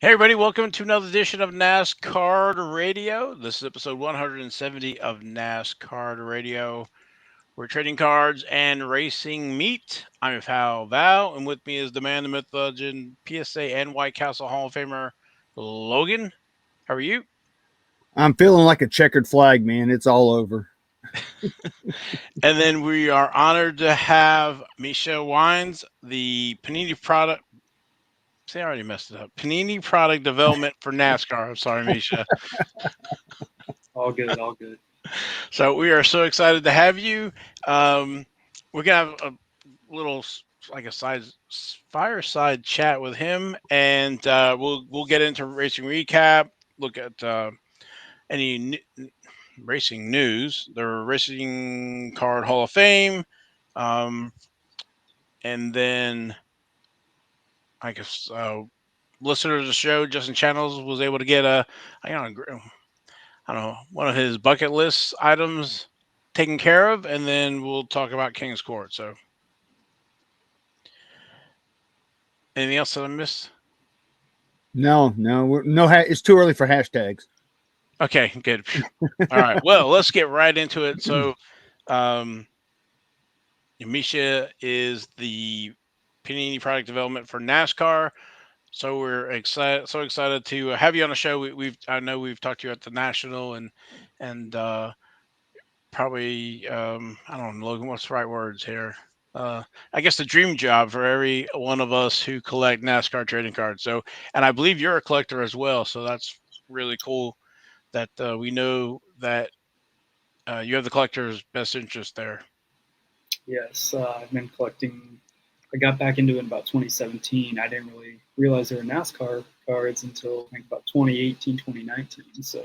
Hey, everybody, welcome to another edition of NasCard Radio. This is episode 170 of NasCard Radio. We're trading cards and racing meet. I'm your pal Val, and with me is the man, the myth, legend, PSA and White Castle Hall of Famer, Logan. How are you? I'm feeling like a checkered flag, man. It's all over. And then we are honored to have Misha Wines, the Panini product. See, I already messed it up. Panini product development for NASCAR. I'm sorry, Misha. All good, all good. So we are so excited to have you. Um, we're gonna have a little like a fireside chat with him, and we'll get into racing recap. Look at any racing news, the Racing Card Hall of Fame, um, and then I guess listeners of the show, Justin Channels was able to get I don't know, I don't know, one of his bucket list items taken care of, and then we'll talk about King's Court. So, anything else that I missed? No. It's too early for hashtags. Okay, good. All right. Well, let's get right into it. So, um, Misha is the Panini product development for NASCAR. So we're excited to have you on the show. I know we've talked to you at the national and probably I don't know, Logan, what's the right words here? I guess the dream job for every one of us who collect NASCAR trading cards. So, and I believe you're a collector as well. So that's really cool that we know that you have the collector's best interest there. Yes, I've been collecting. I got back into it in about 2017. I didn't really realize there were NASCAR cards until I think about 2018, 2019. So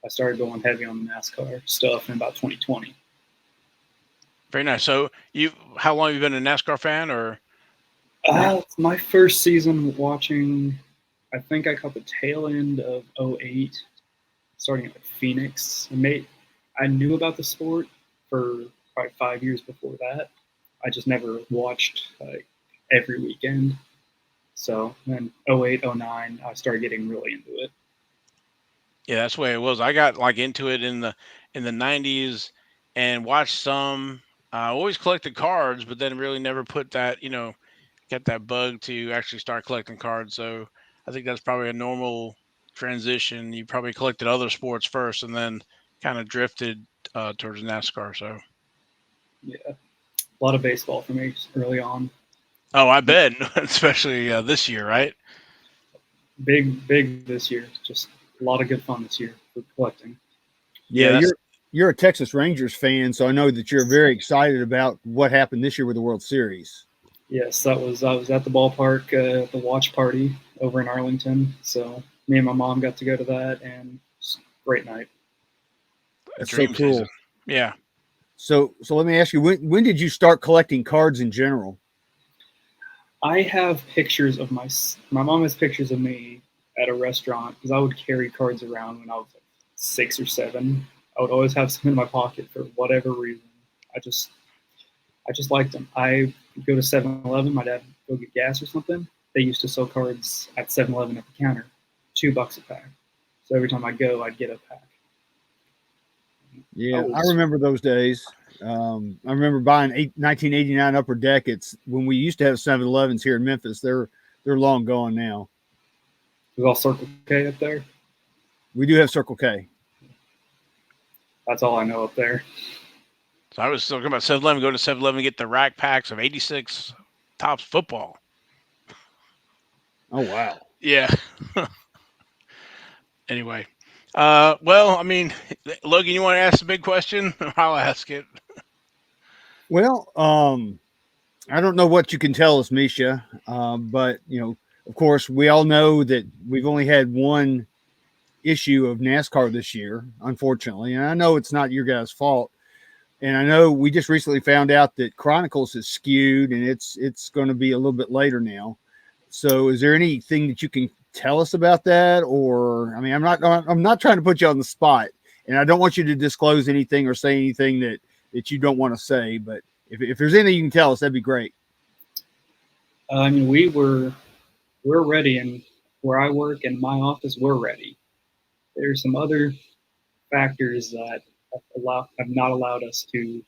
I started going heavy on the NASCAR stuff in about 2020. Very nice. So how long have you been a NASCAR fan, or? It's my first season watching. I think I caught the tail end of '08, starting at Phoenix. I knew about the sport for probably 5 years before that. I just never watched like every weekend. So then '08, '09, I started getting really into it. Yeah, that's the way it was. I got like into it in the '90s and watched some. I always collected cards, but then really never put that, get that bug to actually start collecting cards. So I think that's probably a normal transition. You probably collected other sports first, and then kind of drifted towards NASCAR. So, Yeah, a lot of baseball for me early on. oh, I bet, especially this year, right? Big this year. Just a lot of good fun this year for collecting. Yeah, Yeah, that's you're a Texas Rangers fan, so I know that you're very excited about what happened this year with the World Series. Yes, I was at the ballpark, the watch party over in Arlington. So me and my mom got to go to that, and it's a great night. a That's so dream season. cool. Yeah. So let me ask you, when did you start collecting cards in general? I have pictures of my mom has pictures of me at a restaurant because I would carry cards around when I was like 6 or 7. I would always have some in my pocket for whatever reason. I just I just liked them. I would go to 7-Eleven. My dad would go get gas or something. They used to sell cards at 7-Eleven at the counter, $2 a pack. So every time I go, I'd get a pack. I Yeah, I was remember those days. I remember buying 1989 Upper Deck. It's when we used to have 7-Elevens here in Memphis. They're long gone now. it was all Circle K up there. We do have Circle K. That's all I know up there. So I was talking about 7-Eleven, go to 7-Eleven, get the rack packs of 86 Tops football. Oh wow. Yeah. Anyway, well, I mean, Logan, you want to ask the big question? I'll ask it. Well, I don't know what you can tell us, Misha, but of course, we all know that we've only had one issue of NASCAR this year, unfortunately, and I know it's not your guys' fault. And I know we just recently found out that Chronicles is skewed, and it's going to be a little bit later now. So, is there anything that you can tell us about that? Or, I mean, I'm not trying to put you on the spot, and I don't want you to disclose anything or say anything that you don't want to say. But if there's anything you can tell us, that'd be great. I mean, we're ready, and where I work in my office, we're ready. There's some other factors that have not allowed us to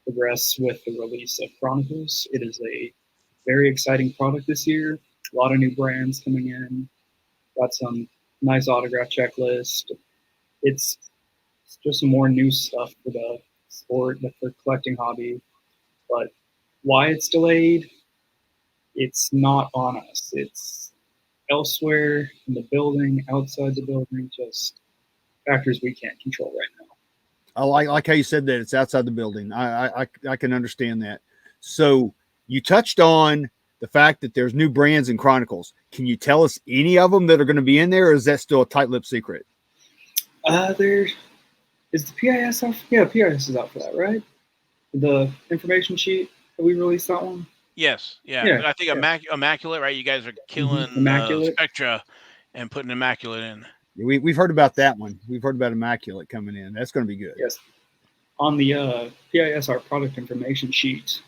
progress with the release of Chronicles. It is a very exciting product this year. A lot of new brands coming in. Got some nice autograph checklist. It's just some more new stuff for the sport, for collecting hobby. But why it's delayed, it's not on us. It's elsewhere in the building, outside the building, just factors we can't control right now. I like how you said that it's outside the building. I can understand that. So you touched on the fact that there's new brands in Chronicles. Can you tell us any of them that are going to be in there, or is that still a tight-lipped secret? There is the PIS out. Yeah, PIS is out for that, right? The information sheet that we released, that one. Yes, yeah. I think Immaculate, right? You guys are killing Spectra and putting Immaculate in. We've heard about that one. We've heard about Immaculate coming in. That's going to be good. Yes. On the PISR product information sheet,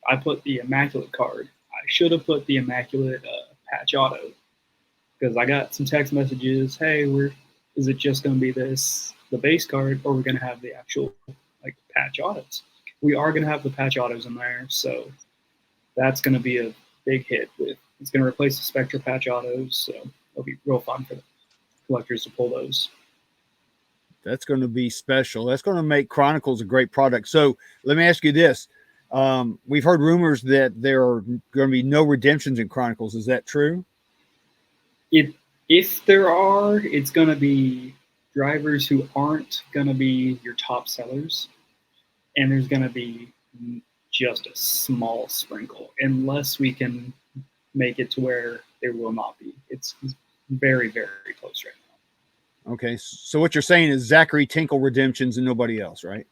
I put the Immaculate card. I should have put the Immaculate patch auto, because I got some text messages. Hey, is it just going to be the base card, or we're going to have the actual patch autos? We are going to have the patch autos in there, so that's going to be a big hit. It's going to replace the Spectra patch autos, so it'll be real fun for the collectors to pull those. That's going to be special. That's going to make Chronicles a great product. So let me ask you this. We've heard rumors that there are going to be no redemptions in Chronicles. Is that true? If there are, it's going to be drivers who aren't going to be your top sellers. And there's going to be just a small sprinkle, unless we can make it to where there will not be. It's very, very close right now. Okay, so what you're saying is Zachary Tinkle redemptions and nobody else, right?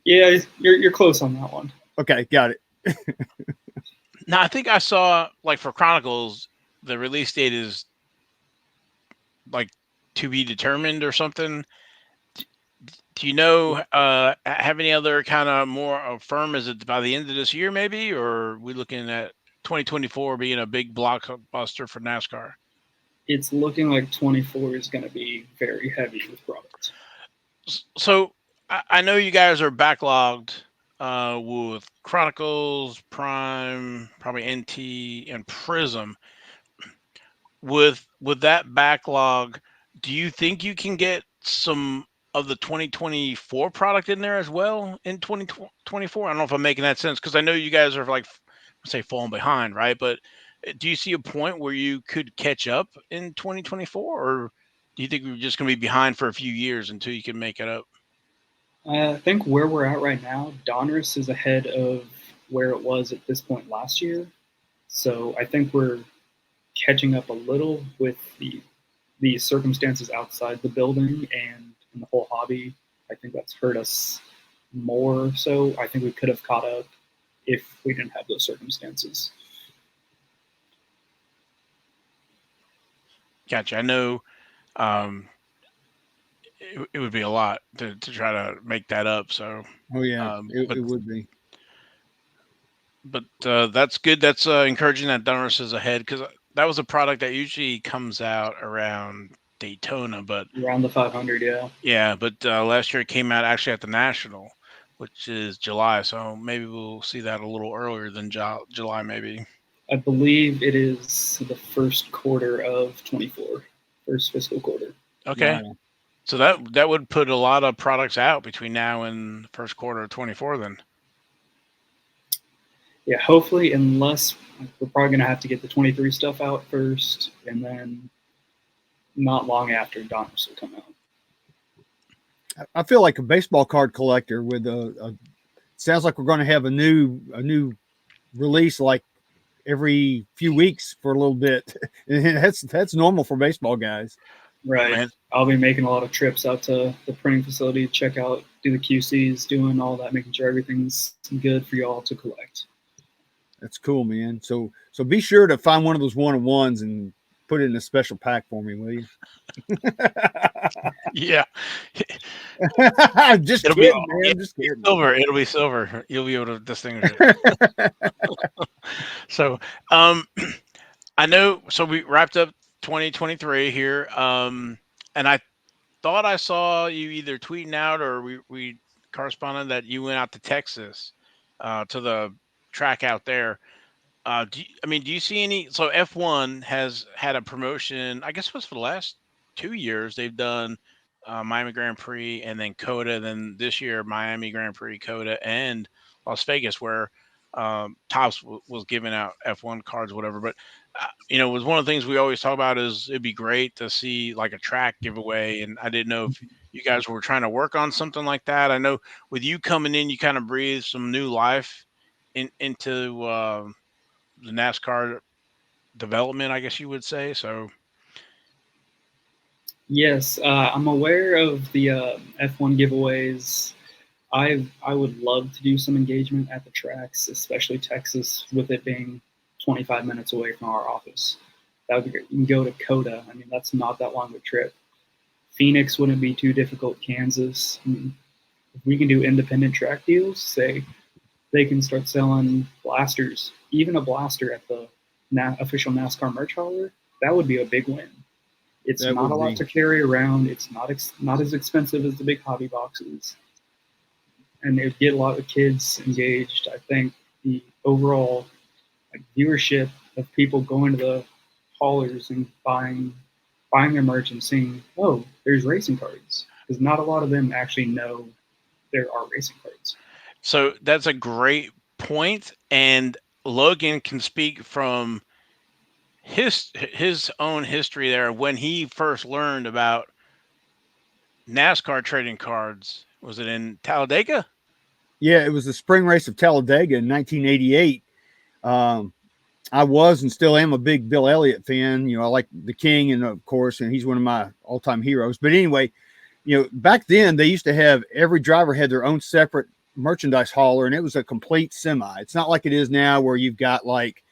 Yeah, you're close on that one. Okay, got it. Now, I think I saw, for Chronicles, the release date is to be determined or something. Do you know, have any other kind of more firm? Is it by the end of this year, maybe, or are we looking at 2024 being a big blockbuster for NASCAR? It's looking like 24 is going to be very heavy with products. So I know you guys are backlogged with Chronicles, Prime, probably NT, and Prism. With that backlog, do you think you can get some of the 2024 product in there as well in 2024? I don't know if I'm making that sense, because I know you guys are falling behind, right? But do you see a point where you could catch up in 2024, or do you think we're just going to be behind for a few years until you can make it up? I think where we're at right now, Donruss is ahead of where it was at this point last year. So I think we're catching up a little with the circumstances outside the building and in the whole hobby. I think that's hurt us more. So I think we could have caught up if we didn't have those circumstances. Gotcha. I know it would be a lot to try to make that up. So, it would be. But that's good. That's encouraging that Donruss is ahead, because that was a product that usually comes out around Daytona, but around the 500, yeah. Yeah, but last year it came out actually at the National, which is July. So maybe we'll see that a little earlier than July, maybe. I believe it is the first quarter of 24, first fiscal quarter. Okay. Wow. So that would put a lot of products out between now and the first quarter of 24 then. Yeah, hopefully, unless we're probably going to have to get the 23 stuff out first, and then not long after Donruss will come out. I feel like a baseball card collector with sounds like we're going to have a new release like every few weeks for a little bit. And that's normal for baseball guys. Right. Man. I'll be making a lot of trips out to the printing facility to check out, do the QCs, doing all that, making sure everything's good for y'all to collect. That's cool, man. So be sure to find one of those 1-on-1s and put it in a special pack for me, will you? Yeah. Just kidding, man. Just kidding. Silver. It'll be silver. You'll be able to distinguish it. So, um, I know. So we wrapped up 2023 here, and I thought I saw you either tweeting out or we corresponded that you went out to Texas, to the track out there. I mean, do you see any? So F1 has had a promotion. I guess it was for the last 2 years. They've done Miami Grand Prix and then Coda. Then this year, Miami Grand Prix, Coda, and Las Vegas, where Tops was giving out F1 cards, whatever. But it was one of the things we always talk about is it'd be great to see like a track giveaway. And I didn't know if you guys were trying to work on something like that. I know with you coming in, you kind of breathe some new life into the NASCAR development, I guess you would say. So, Yes, I'm aware of the F1 giveaways. I would love to do some engagement at the tracks, especially Texas, with it being 25 minutes away from our office. That would be great. You can go to Coda. I mean, that's not that long of a trip. Phoenix wouldn't be too difficult. Kansas. I mean, if we can do independent track deals, say they can start selling blasters, even a blaster at the official NASCAR merch hauler, that would be a big win. It's That not a would lot be. to carry around. It's not as expensive as the big hobby boxes, and it would get a lot of kids engaged. I think the overall viewership of people going to the haulers and buying their merch and seeing, oh, there's racing cards, because not a lot of them actually know there are racing cards. so that's a great point, and Logan can speak from his own history there when he first learned about NASCAR trading cards. Was it in Talladega? Yeah, it was the spring race of Talladega in 1988. Um, I was and still am a big Bill Elliott fan. I like the King, and of course, and he's one of my all-time heroes. But anyway, back then they used to have every driver had their own separate merchandise hauler, and it was a complete semi. It's not like it is now where you've got like,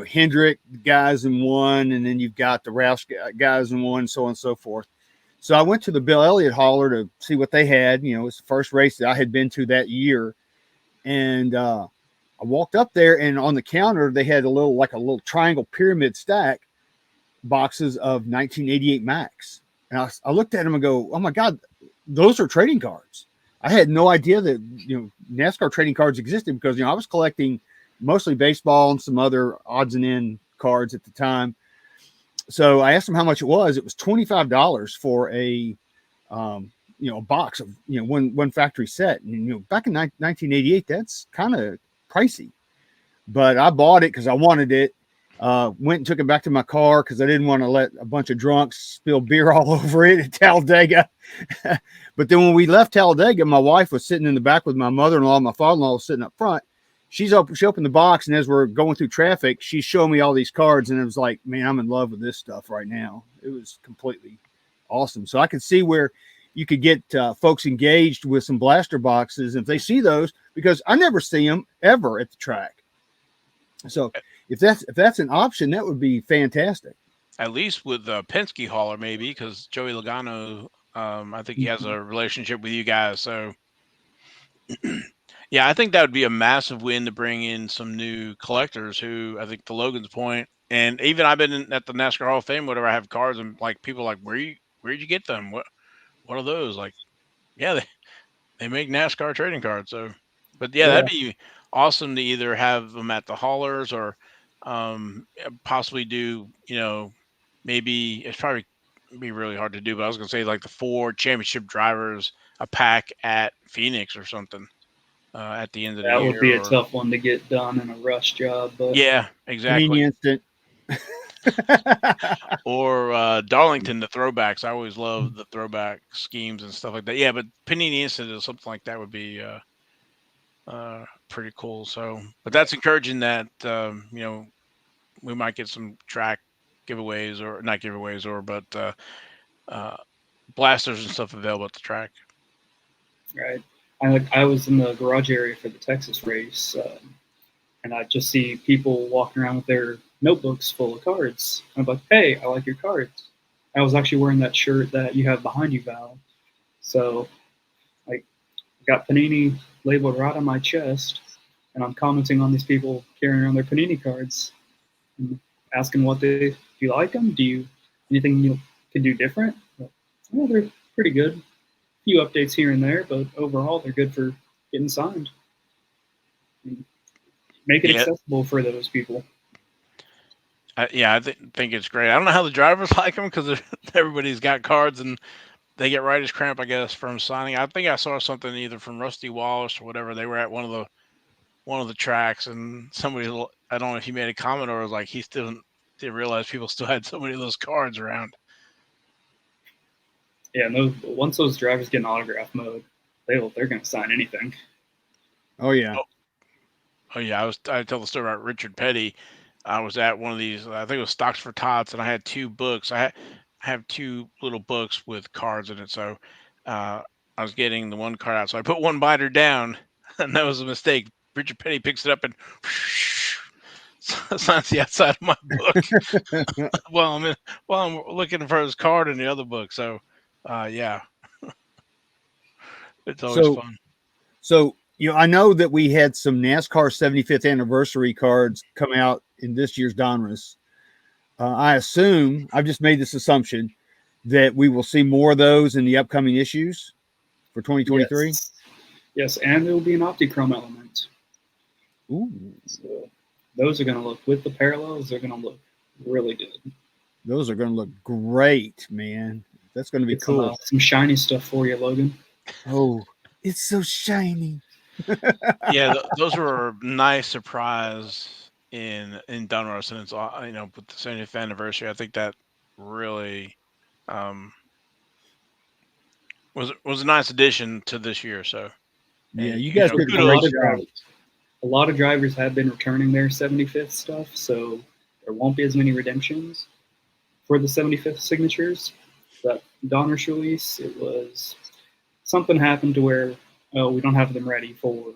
Hendrick guys in one, and then you've got the Roush guys in one, so on and so forth. So I went to the Bill Elliott hauler to see what they had. It was the first race that I had been to that year, and I walked up there, and on the counter they had a little triangle pyramid stack boxes of 1988 Max. And I looked at them and go, "Oh my God, those are trading cards." I had no idea that NASCAR trading cards existed because I was collecting mostly baseball and some other odds and end cards at the time. So I asked them how much it was. It was $25 for a box of one factory set. And back in 1988, that's kind of pricey. But I bought it because I wanted it. Went and took it back to my car because I didn't want to let a bunch of drunks spill beer all over it at Talladega. But then when we left Talladega, my wife was sitting in the back with my mother-in-law. My father-in-law was sitting up front. She opened the box, and as we're going through traffic, she's showing me all these cards, and it was like, man, I'm in love with this stuff right now. It was completely awesome. So I could see where you could get folks engaged with some blaster boxes if they see those, because I never see them ever at the track. So if that's an option, that would be fantastic. At least with the Penske hauler, maybe, because Joey Logano, I think he has a relationship with you guys. So, yeah, I think that would be a massive win to bring in some new collectors who, I think to Logan's point, and even I've been at the NASCAR Hall of Fame, whatever, I have cards, and like people are like, where'd you get them? What are those? Like, yeah, they make NASCAR trading cards. So, but yeah, that'd Yeah, be awesome to either have them at the haulers or possibly do, maybe it's probably be really hard to do, but I was gonna say like the 4 championship drivers a pack at Phoenix or something at the end of the that would year. be a Or tough one to get done in a rush job, but yeah, Panini exactly. Instant. Or Darlington, the throwbacks. I always love the throwback schemes and stuff like that. Yeah, but Panini Instant or something like that would be pretty cool. So, but that's encouraging that we might get some track giveaways or not giveaways or but uh, blasters and stuff available at the track. right. I was in the garage area for the Texas race, and I just see people walking around with their notebooks full of cards. I'm like, hey, I like your cards. I was actually wearing that shirt that you have behind you, Val. So, like, got Panini labeled right on my chest. and I'm commenting on these people carrying around their Panini cards and asking do you like them? Anything you can do different? Well, they're pretty good. A few updates here and there, but overall they're good for getting signed. Make it accessible for those people. I think it's great. I don't know how the drivers like them because everybody's got cards and they get writer's cramp, I guess, from signing. I think I saw something either from Rusty Wallace or whatever. They were at one of the tracks, and somebody, I don't know if he made a comment or was like he still didn't realize people still had so many of those cards around. Yeah, no. Once those drivers get in autograph mode, they're going to sign anything. Oh yeah. Oh yeah. I tell the story about Richard Petty. I was at one of these. I think it was Stocks for Tots, and I had two books. I have two little books with cards in it. So I was getting the one card out. So I put one binder down, and that was a mistake. Richard Petty picks it up and signs the outside of my book while I'm looking for his card in the other book. So yeah, it's always fun. So I know that we had some NASCAR 75th anniversary cards come out in this year's Donruss. I assume, I've just made this assumption, that we will see more of those in the upcoming issues for 2023. Yes, and there will be an Optichrome element. Ooh. So those are going to look, with the parallels, they're going to look really good. Those are going to look great, man. That's going to be cool. Some shiny stuff for you, Logan. Oh, it's so shiny. Yeah, those were a nice surprise in Donruss, and it's with the 70th anniversary. I think that really was a nice addition to this year. So yeah, you guys did a great job. A lot of drivers have been returning their 75th stuff, so there won't be as many redemptions for the 75th signatures. That Donruss release, it was something happened to where we don't have them ready for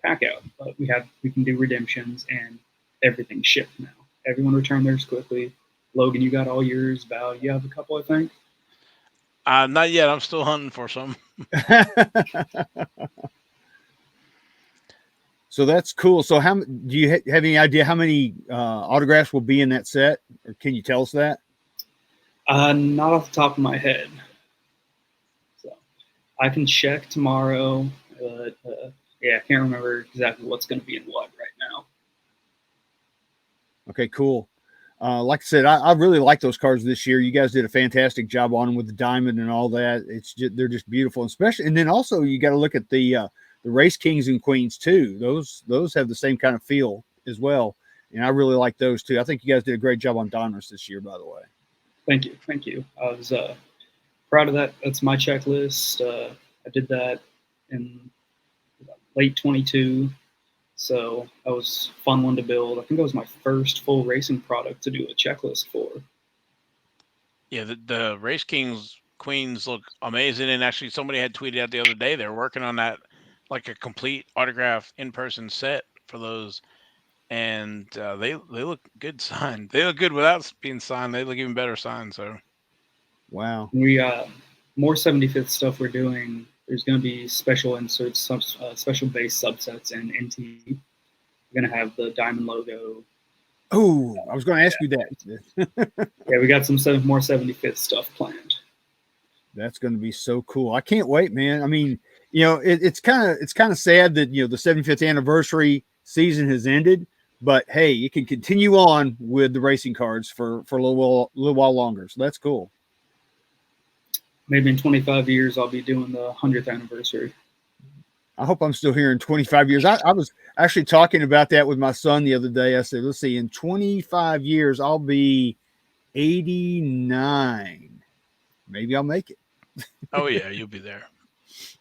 pack out, but we can do redemptions and everything's shipped now. Everyone returned theirs quickly. Logan, you got all yours. Val, you have a couple, I think. Not yet. I'm still hunting for some. So that's cool. So do you have any idea how many autographs will be in that set, or can you tell us that? Not off the top of my head. So I can check tomorrow. But yeah, I can't remember exactly what's going to be in what right now. Okay, cool. Like I said, I really like those cards this year. You guys did a fantastic job on them with the diamond and all that. They're just beautiful, especially. And then also you got to look at the race kings and queens too. Those have the same kind of feel as well, and I really like those too. I think you guys did a great job on Donruss this year, by the way. Thank you. I was proud of that. That's my checklist. I did that in late 22. So that was a fun one to build. I think it was my first full racing product to do a checklist for. Yeah, the Race Kings Queens look amazing. And actually, somebody had tweeted out the other day they're working on that, like a complete autograph in-person set for those. And they look good signed. They look good without being signed. They look even better signed. So, wow. We more 75th stuff we're doing. There's going to be special inserts, special base subsets, and NT. We're going to have the diamond logo. Oh, I was going to ask you that. Yeah, we got some more 75th stuff planned. That's going to be so cool. I can't wait, man. I mean, it's kind of sad that the 75th anniversary season has ended, but hey, it can continue on with the racing cards for a little while longer. So that's cool. Maybe in 25 years, I'll be doing the 100th anniversary. I hope I'm still here in 25 years. I was actually talking about that with my son the other day. I said, let's see, in 25 years, I'll be 89. Maybe I'll make it. Oh, yeah, you'll be there.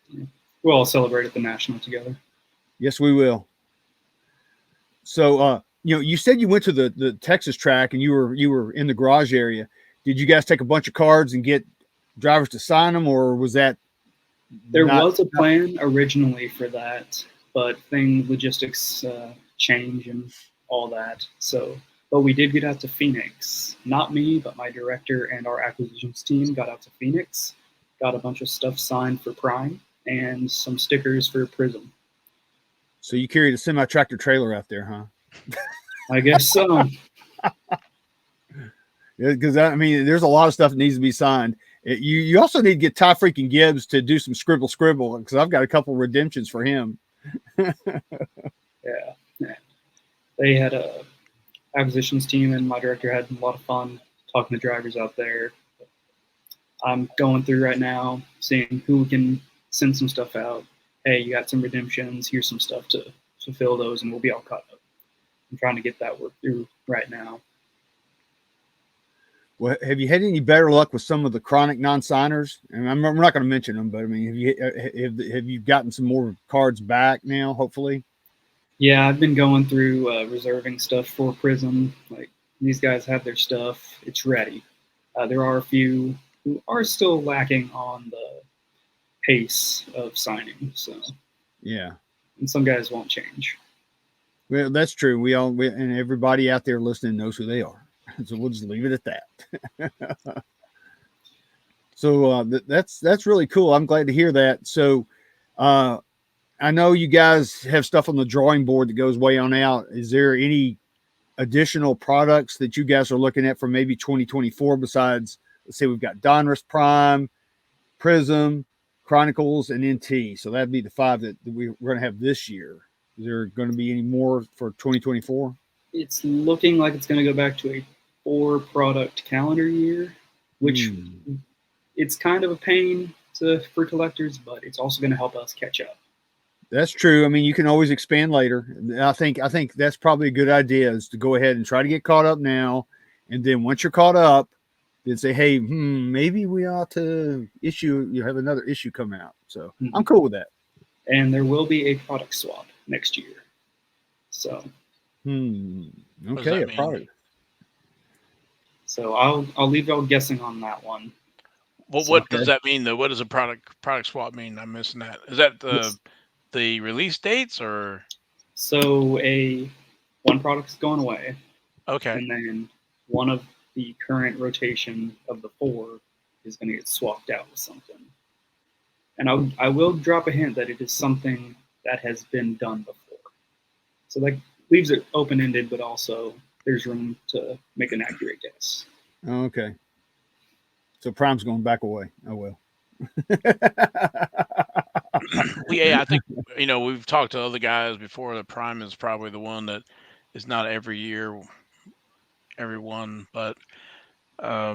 Yeah. We'll all celebrate at the National together. Yes, we will. So, you said you went to the Texas track and you were in the garage area. Did you guys take a bunch of cards and get drivers to sign them, or was that? There was a plan originally for that, but logistics change and all that. So, but we did get out to Phoenix. Not me, but my director and our acquisitions team got out to Phoenix, got a bunch of stuff signed for Prime and some stickers for Prism. So you carried a semi-tractor trailer out there, huh? I guess so. Because I mean, there's a lot of stuff that needs to be signed. You also need to get Ty freaking Gibbs to do some scribble because I've got a couple redemptions for him. Yeah. They had a acquisitions team, and my director had a lot of fun talking to drivers out there. I'm going through right now, seeing who can send some stuff out. Hey, you got some redemptions. Here's some stuff to fulfill those, and we'll be all caught up. I'm trying to get that work through right now. Well, have you had any better luck with some of the chronic non-signers? And we're not going to mention them, but I mean, have you gotten some more cards back now? Hopefully. Yeah, I've been going through reserving stuff for Prism. Like, these guys have their stuff; it's ready. There are a few who are still lacking on the pace of signing. So yeah, and some guys won't change. Well, that's true. And everybody out there listening knows who they are. So we'll just leave it at that. So that's really cool. I'm glad to hear that. So I know you guys have stuff on the drawing board that goes way on out. Is there any additional products that you guys are looking at for maybe 2024 besides, let's say we've got Donruss Prime, Prism, Chronicles, and NT. So that'd be the 5 that we're going to have this year. Is there going to be any more for 2024? It's looking like it's going to go back to a 4-product calendar year, which it's kind of a pain for collectors, but it's also going to help us catch up. That's true. I mean, you can always expand later. I think that's probably a good idea, is to go ahead and try to get caught up now, and then once you're caught up, then say, hey, maybe we ought to have another issue come out. So I'm cool with that. And there will be a product swap next year. So okay, a product. So I'll leave y'all guessing on that one. Well, what does that mean though? What does a product swap mean? I'm missing that. Is that the release dates or? So one product's going away. Okay. And then one of the current rotation of the 4 is going to get swapped out with something. And I will drop a hint that it is something that has been done before. So that leaves it open-ended, but also there's room to make an accurate guess. Okay. So Prime's going back away. Oh, well. Yeah, I think, we've talked to other guys before. The Prime is probably the one that is not every year, every one. But I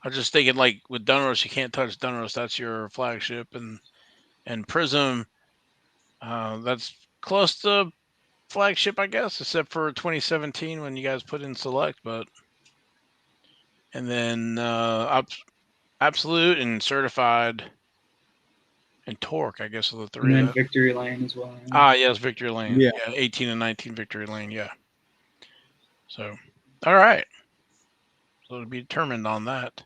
was just thinking, like, with Donruss, you can't touch Donruss. That's your flagship. And Prism, that's close to flagship, I guess, except for 2017 when you guys put in Select. And then Absolute and Certified and Torque, I guess, are the 3. And then Victory Lane as well. Yes, Victory Lane. Yeah, 18 and 19 Victory Lane. Yeah. So, all right. So to be determined on that.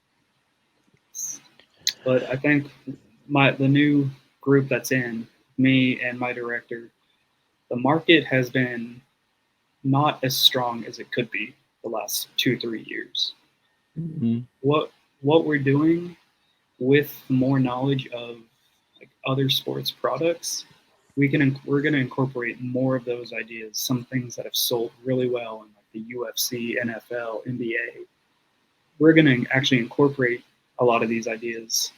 But I think the new group that's in, me and my director, the market has been not as strong as it could be the last 2-3 years. What we're doing with more knowledge of other sports products, we're going to incorporate more of those ideas. Some things that have sold really well in the UFC, NFL, NBA. We're going to actually incorporate a lot of these ideas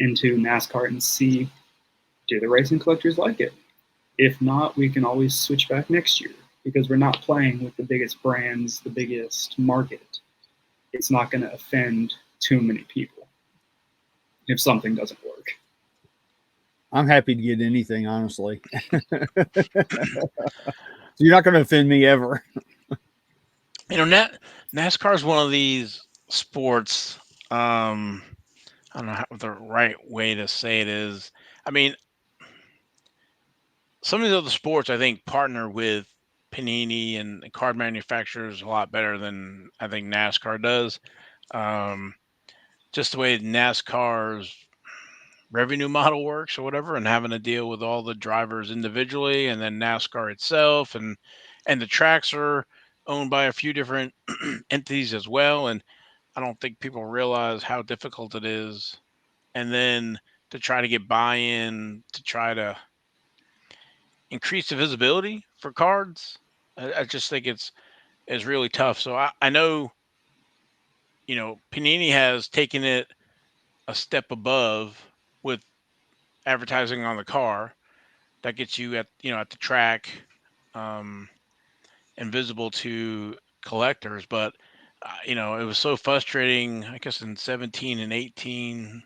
into NASCAR and see, do the racing collectors like it? If not, we can always switch back next year, because we're not playing with the biggest brands, the biggest market. It's not going to offend too many people if something doesn't work. I'm happy to get anything, honestly. So you're not going to offend me ever. NASCAR is one of these sports. I don't know what the right way to say it is. I mean, some of the other sports, I think, partner with Panini and card manufacturers a lot better than I think NASCAR does. Just the way NASCAR's revenue model works or whatever, and having to deal with all the drivers individually, and then NASCAR itself, and the tracks are owned by a few different entities as well. And I don't think people realize how difficult it is. And then to try to get buy-in, to try to increase the visibility for cards. I just think it's really tough. So I know, Panini has taken it a step above with advertising on the car that gets you at the track, um, and visible to collectors. But it was so frustrating. I guess in 17 and 18,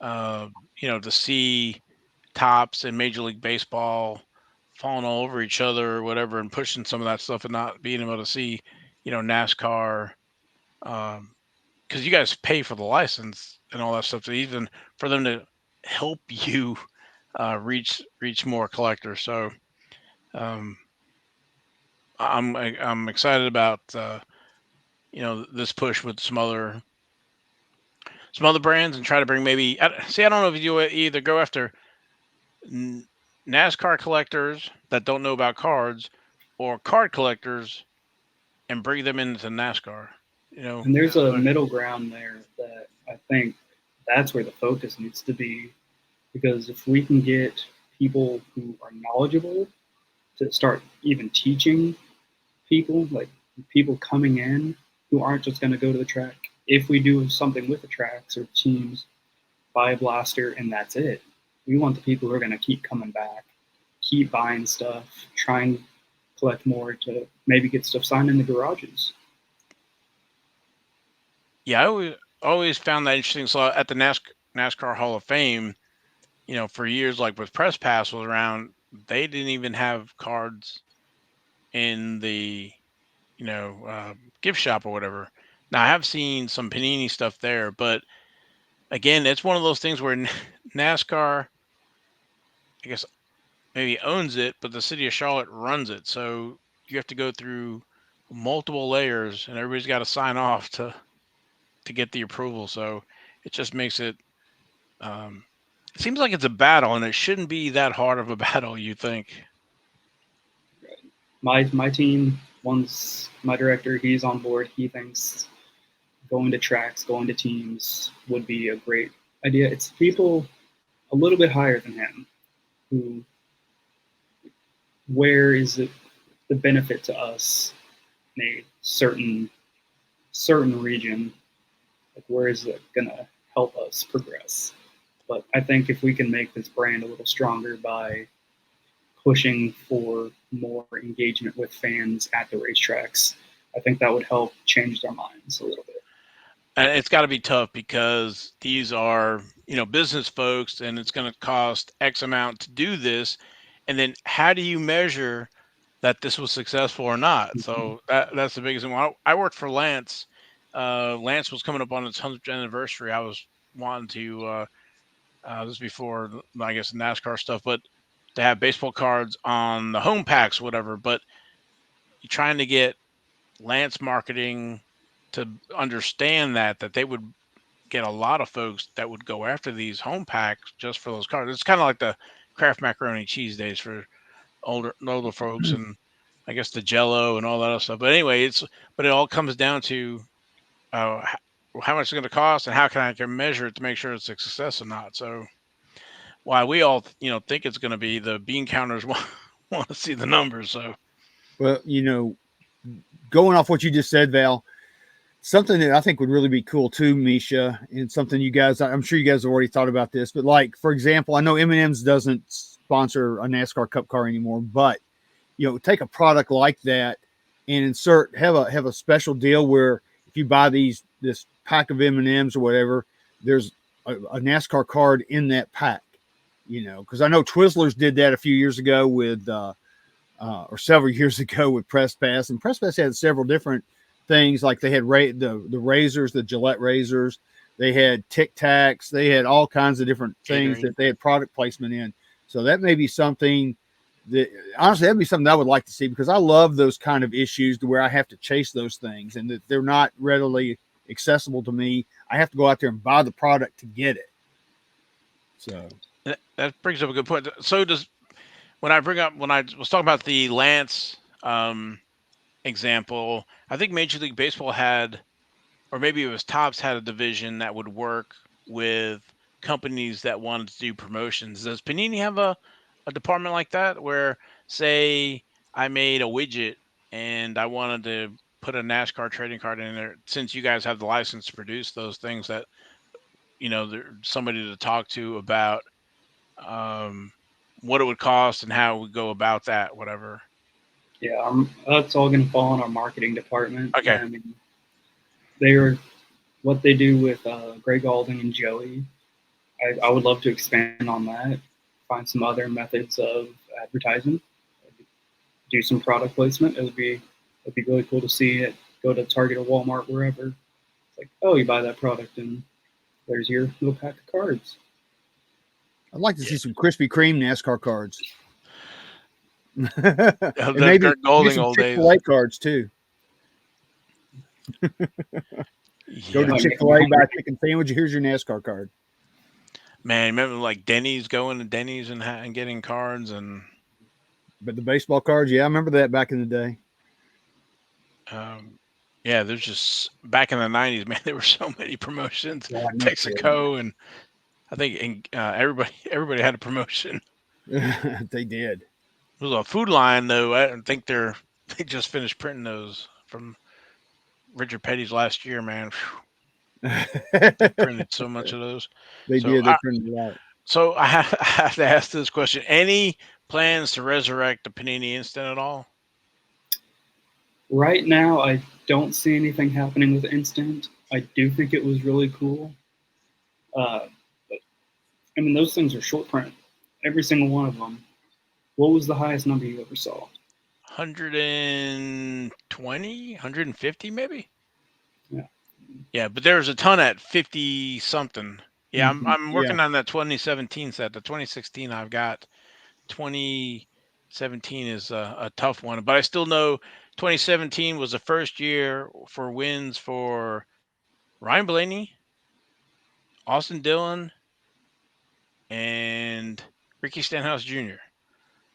uh, to see tops in Major League Baseball falling all over each other or whatever, and pushing some of that stuff, and not being able to see, NASCAR. Because you guys pay for the license and all that stuff, to even for them to help you reach more collectors. So um, I'm excited about this push with some other brands, and try to bring, maybe, see, I don't know if you either go after N- NASCAR collectors that don't know about cards, or card collectors, and bring them into NASCAR. You know, And there's a middle ground there that I think that's where the focus needs to be. Because if we can get people who are knowledgeable to start even teaching people, like people coming in who aren't just going to go to the track. If we do something with the tracks or teams, buy a blaster and that's it. We want the people who are going to keep coming back, keep buying stuff, try and collect more to maybe get stuff signed in the garages. yeah, I always found that interesting. So at the NASCAR Hall of Fame, for years, like with Press Pass was around, they didn't even have cards in the gift shop or whatever. Now I have seen some Panini stuff there, but again, it's one of those things where NASCAR, I guess, maybe owns it, but the city of Charlotte runs it. So you have to go through multiple layers, and everybody's got to sign off to get the approval. So it just makes it. It seems like it's a battle, and it shouldn't be that hard of a battle, you think. My team, once my director, he's on board. He thinks going to tracks, going to teams would be a great idea. It's people a little bit higher than him who, where is it the benefit to us in a certain region? Like, where is it gonna help us progress? But I think if we can make this brand a little stronger by pushing for more engagement with fans at the racetracks, I think that would help change their minds a little bit. And it's got to be tough, because these are, business folks, and it's going to cost X amount to do this. And then how do you measure that this was successful or not? Mm-hmm. So that's the biggest thing. When I worked for Lance. Lance was coming up on its 100th anniversary. I was wanting to, this is before, I guess, NASCAR stuff, but to have baseball cards on the home packs, whatever. But you're trying to get Lance marketing to understand that they would get a lot of folks that would go after these home packs just for those cards. It's kind of like the Kraft macaroni cheese days for older folks, and I guess the Jello and all that other stuff. But anyway, but it all comes down to how much it's going to cost, and how can measure it to make sure it's a success or not. So why we all think it's going to be, the bean counters want to see the numbers. So Well, going off what you just said, Val, something that I think would really be cool too, Misha, and something you guys, I'm sure you guys have already thought about this, but like, for example, I know M&M's doesn't sponsor a NASCAR Cup car anymore, but take a product like that and have a special deal where if you buy this pack of M&Ms or whatever, there's a NASCAR card in that pack. Because I know Twizzlers did that a few years ago with, or several years ago with Press Pass, and Press Pass had several different things. Like they had the razors, the Gillette razors, they had Tic Tacs, they had all kinds of different things catering. that they had product placement in. So that may be something that, honestly, that'd be something I would like to see, because I love those kind of issues to where I have to chase those things and that they're not readily accessible to me. I have to go out there and buy the product to get it. So That brings up a good point. So when I was talking about the Lance example, I think Major League Baseball had, or maybe it was Topps, had a division that would work with companies that wanted to do promotions. Does Panini have a a department like that where, say, I made a widget and I wanted to put a NASCAR trading card in there? Since you guys have the license to produce those things, that there's somebody to talk to about um, what it would cost and how we go about that, whatever. Yeah, that's all going to fall on our marketing department. Okay. I mean, they're what they do with Greg Alding and Joey. I would love to expand on that. Find some other methods of advertising. Do some product placement. It'd be really cool to see it go to Target or Walmart, wherever. It's like, oh, you buy that product and there's your little pack of cards. I'd like to see some Krispy Kreme NASCAR cards. And The maybe Kurt Golding some old days. Chick-fil-A cards too. Go to Chick-fil-A, buy a chicken sandwich. Here's your NASCAR card. Man, remember like Denny's, going to Denny's and getting cards But the baseball cards, yeah, I remember that back in the day. yeah, there's just back in the 90s, man, there were so many promotions. Yeah, Texaco, and I think everybody had a promotion. They did. It was a Food Line, though. I don't think they just finished printing those from Richard Petty's last year, man. They printed so much of those. They did. They printed a lot. So I have to ask this question. Any plans to resurrect the Panini Instant at all? Right now, I don't see anything happening with Instant. I do think it was really cool. But, I mean, those things are short print. Every single one of them. What was the highest number you ever saw? 120, 150 maybe? Yeah. Yeah, but there's a ton at 50 something. Yeah, Mhm. I'm working on that 2017 set. The 2016 I've got. 2017 is a tough one, but I still know 2017 was the first year for wins for Ryan Blaney, Austin Dillon, and Ricky Stenhouse Jr.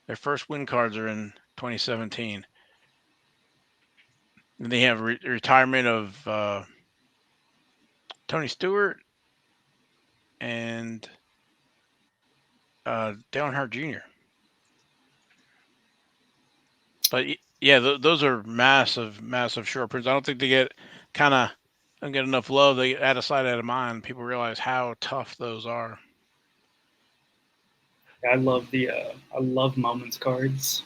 Their first win cards are in 2017. And they have retirement of Tony Stewart and Dale Earnhardt Jr. But yeah, those are massive, massive short prints. I don't think they don't get enough love. They out of sight, out of mind. People realize how tough those are. I love I love Moments cards,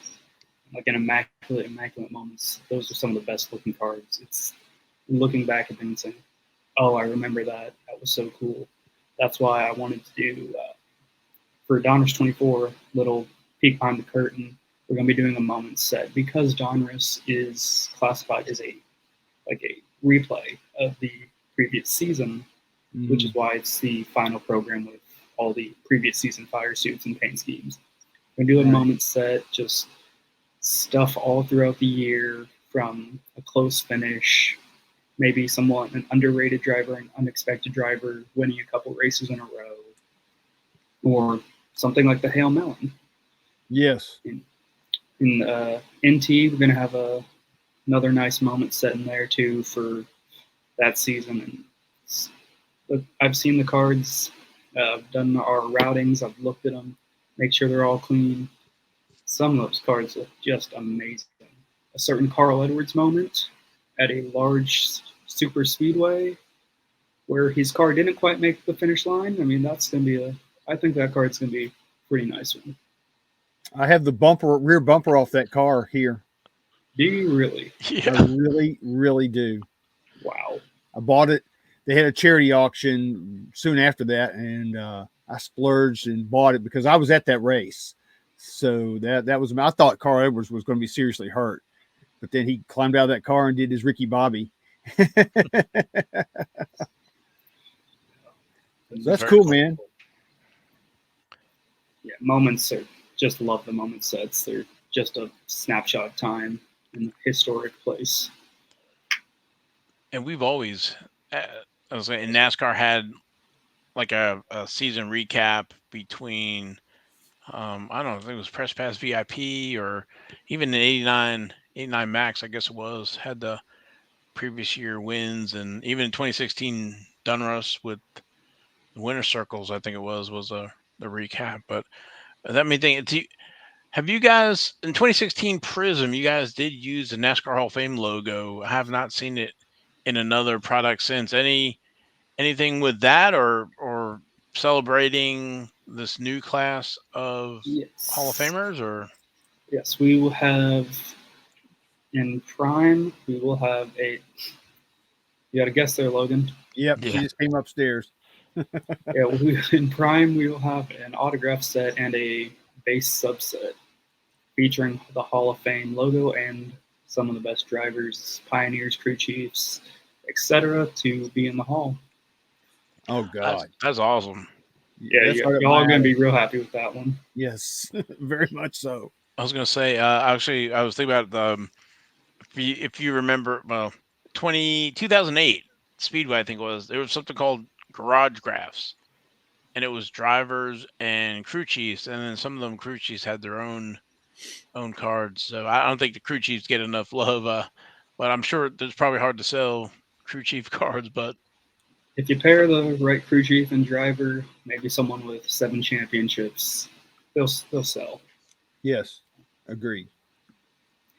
like an immaculate Moments. Those are some of the best looking cards. It's looking back at them and saying, "Oh, I remember that. That was so cool." That's why I wanted to do for Donruss 24, little peek behind the curtain. We're going to be doing a Moments set because Donruss is classified as a replay of the previous season, which is why it's the final program with all the previous season fire suits and paint schemes. We're going to do a Moments set, just stuff all throughout the year from a close finish, maybe somewhat an underrated driver, an unexpected driver winning a couple races in a row, or something like the Hail Melon. Yes. In NT, we're going to have another nice moment set in there too for that season. And I've seen the cards, I've done our routings, I've looked at them, make sure they're all clean. Some of those cards look just amazing. A certain Carl Edwards moment at a large super speedway where his car didn't quite make the finish line. I mean, that's going to be I think that card's going to be a pretty nice one. I have the rear bumper off that car here. Do you really? Yeah. I really, really do. Wow. I bought it. They had a charity auction soon after that, and I splurged and bought it because I was at that race. So that was, I thought Carl Edwards was going to be seriously hurt, but then he climbed out of that car and did his Ricky Bobby. That's cool, man. Yeah, Moments are just love the Moment sets. They're just a snapshot of time in a historic place. And we've always, I was saying, NASCAR had like a season recap between, I don't know, I think it was Press Pass VIP or even in 89 Max, I guess it was, had the previous year wins. And even in 2016 Donruss with the winner circles, I think it was the recap. But that made thing. Have you guys in 2016 Prism? You guys did use the NASCAR Hall of Fame logo. I have not seen it in another product since. Anything with that, or celebrating this new class of Hall of Yes. Famers, or Yes, we will have in Prime. We will have a. You got to guess there, Logan. Yep, she yeah, just came upstairs. Yeah, in Prime we will have an autograph set and a base subset featuring the Hall of Fame logo and some of the best drivers, pioneers, crew chiefs, etc., to be in the hall. Oh that's, God, that's awesome. Yeah, that's right up y'all my are going to alley. be real happy with that one. Yes, very much so. I was gonna say, actually, I was thinking about if you remember, well, 2008 Speedway, I think it was, there was something called Garage Graphs, and it was drivers and crew chiefs, and then some of them crew chiefs had their own cards. So I don't think the crew chiefs get enough love, but I'm sure it's probably hard to sell crew chief cards. But If you pair the right crew chief and driver, maybe someone with 7 championships, they'll sell. Yes, agreed.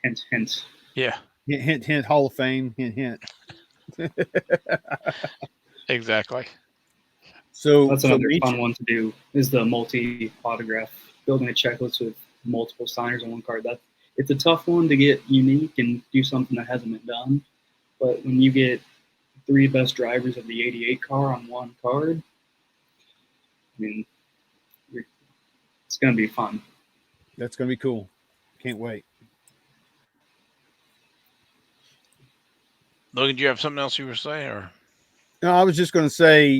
Hint, hint. yeah, Hint, hint, hint. Hall of Fame. Hint, hint. exactly. That's So another Misha, fun one to do. Is the multi autograph, building a checklist with multiple signers on one card. That it's a tough one to get unique and do something that hasn't been done. But when you get 3 best drivers of the '88 car on one card, I mean, it's going to be fun. that's gonna be cool. Can't wait. Logan, do you have something else you were saying, or No, I was just gonna say,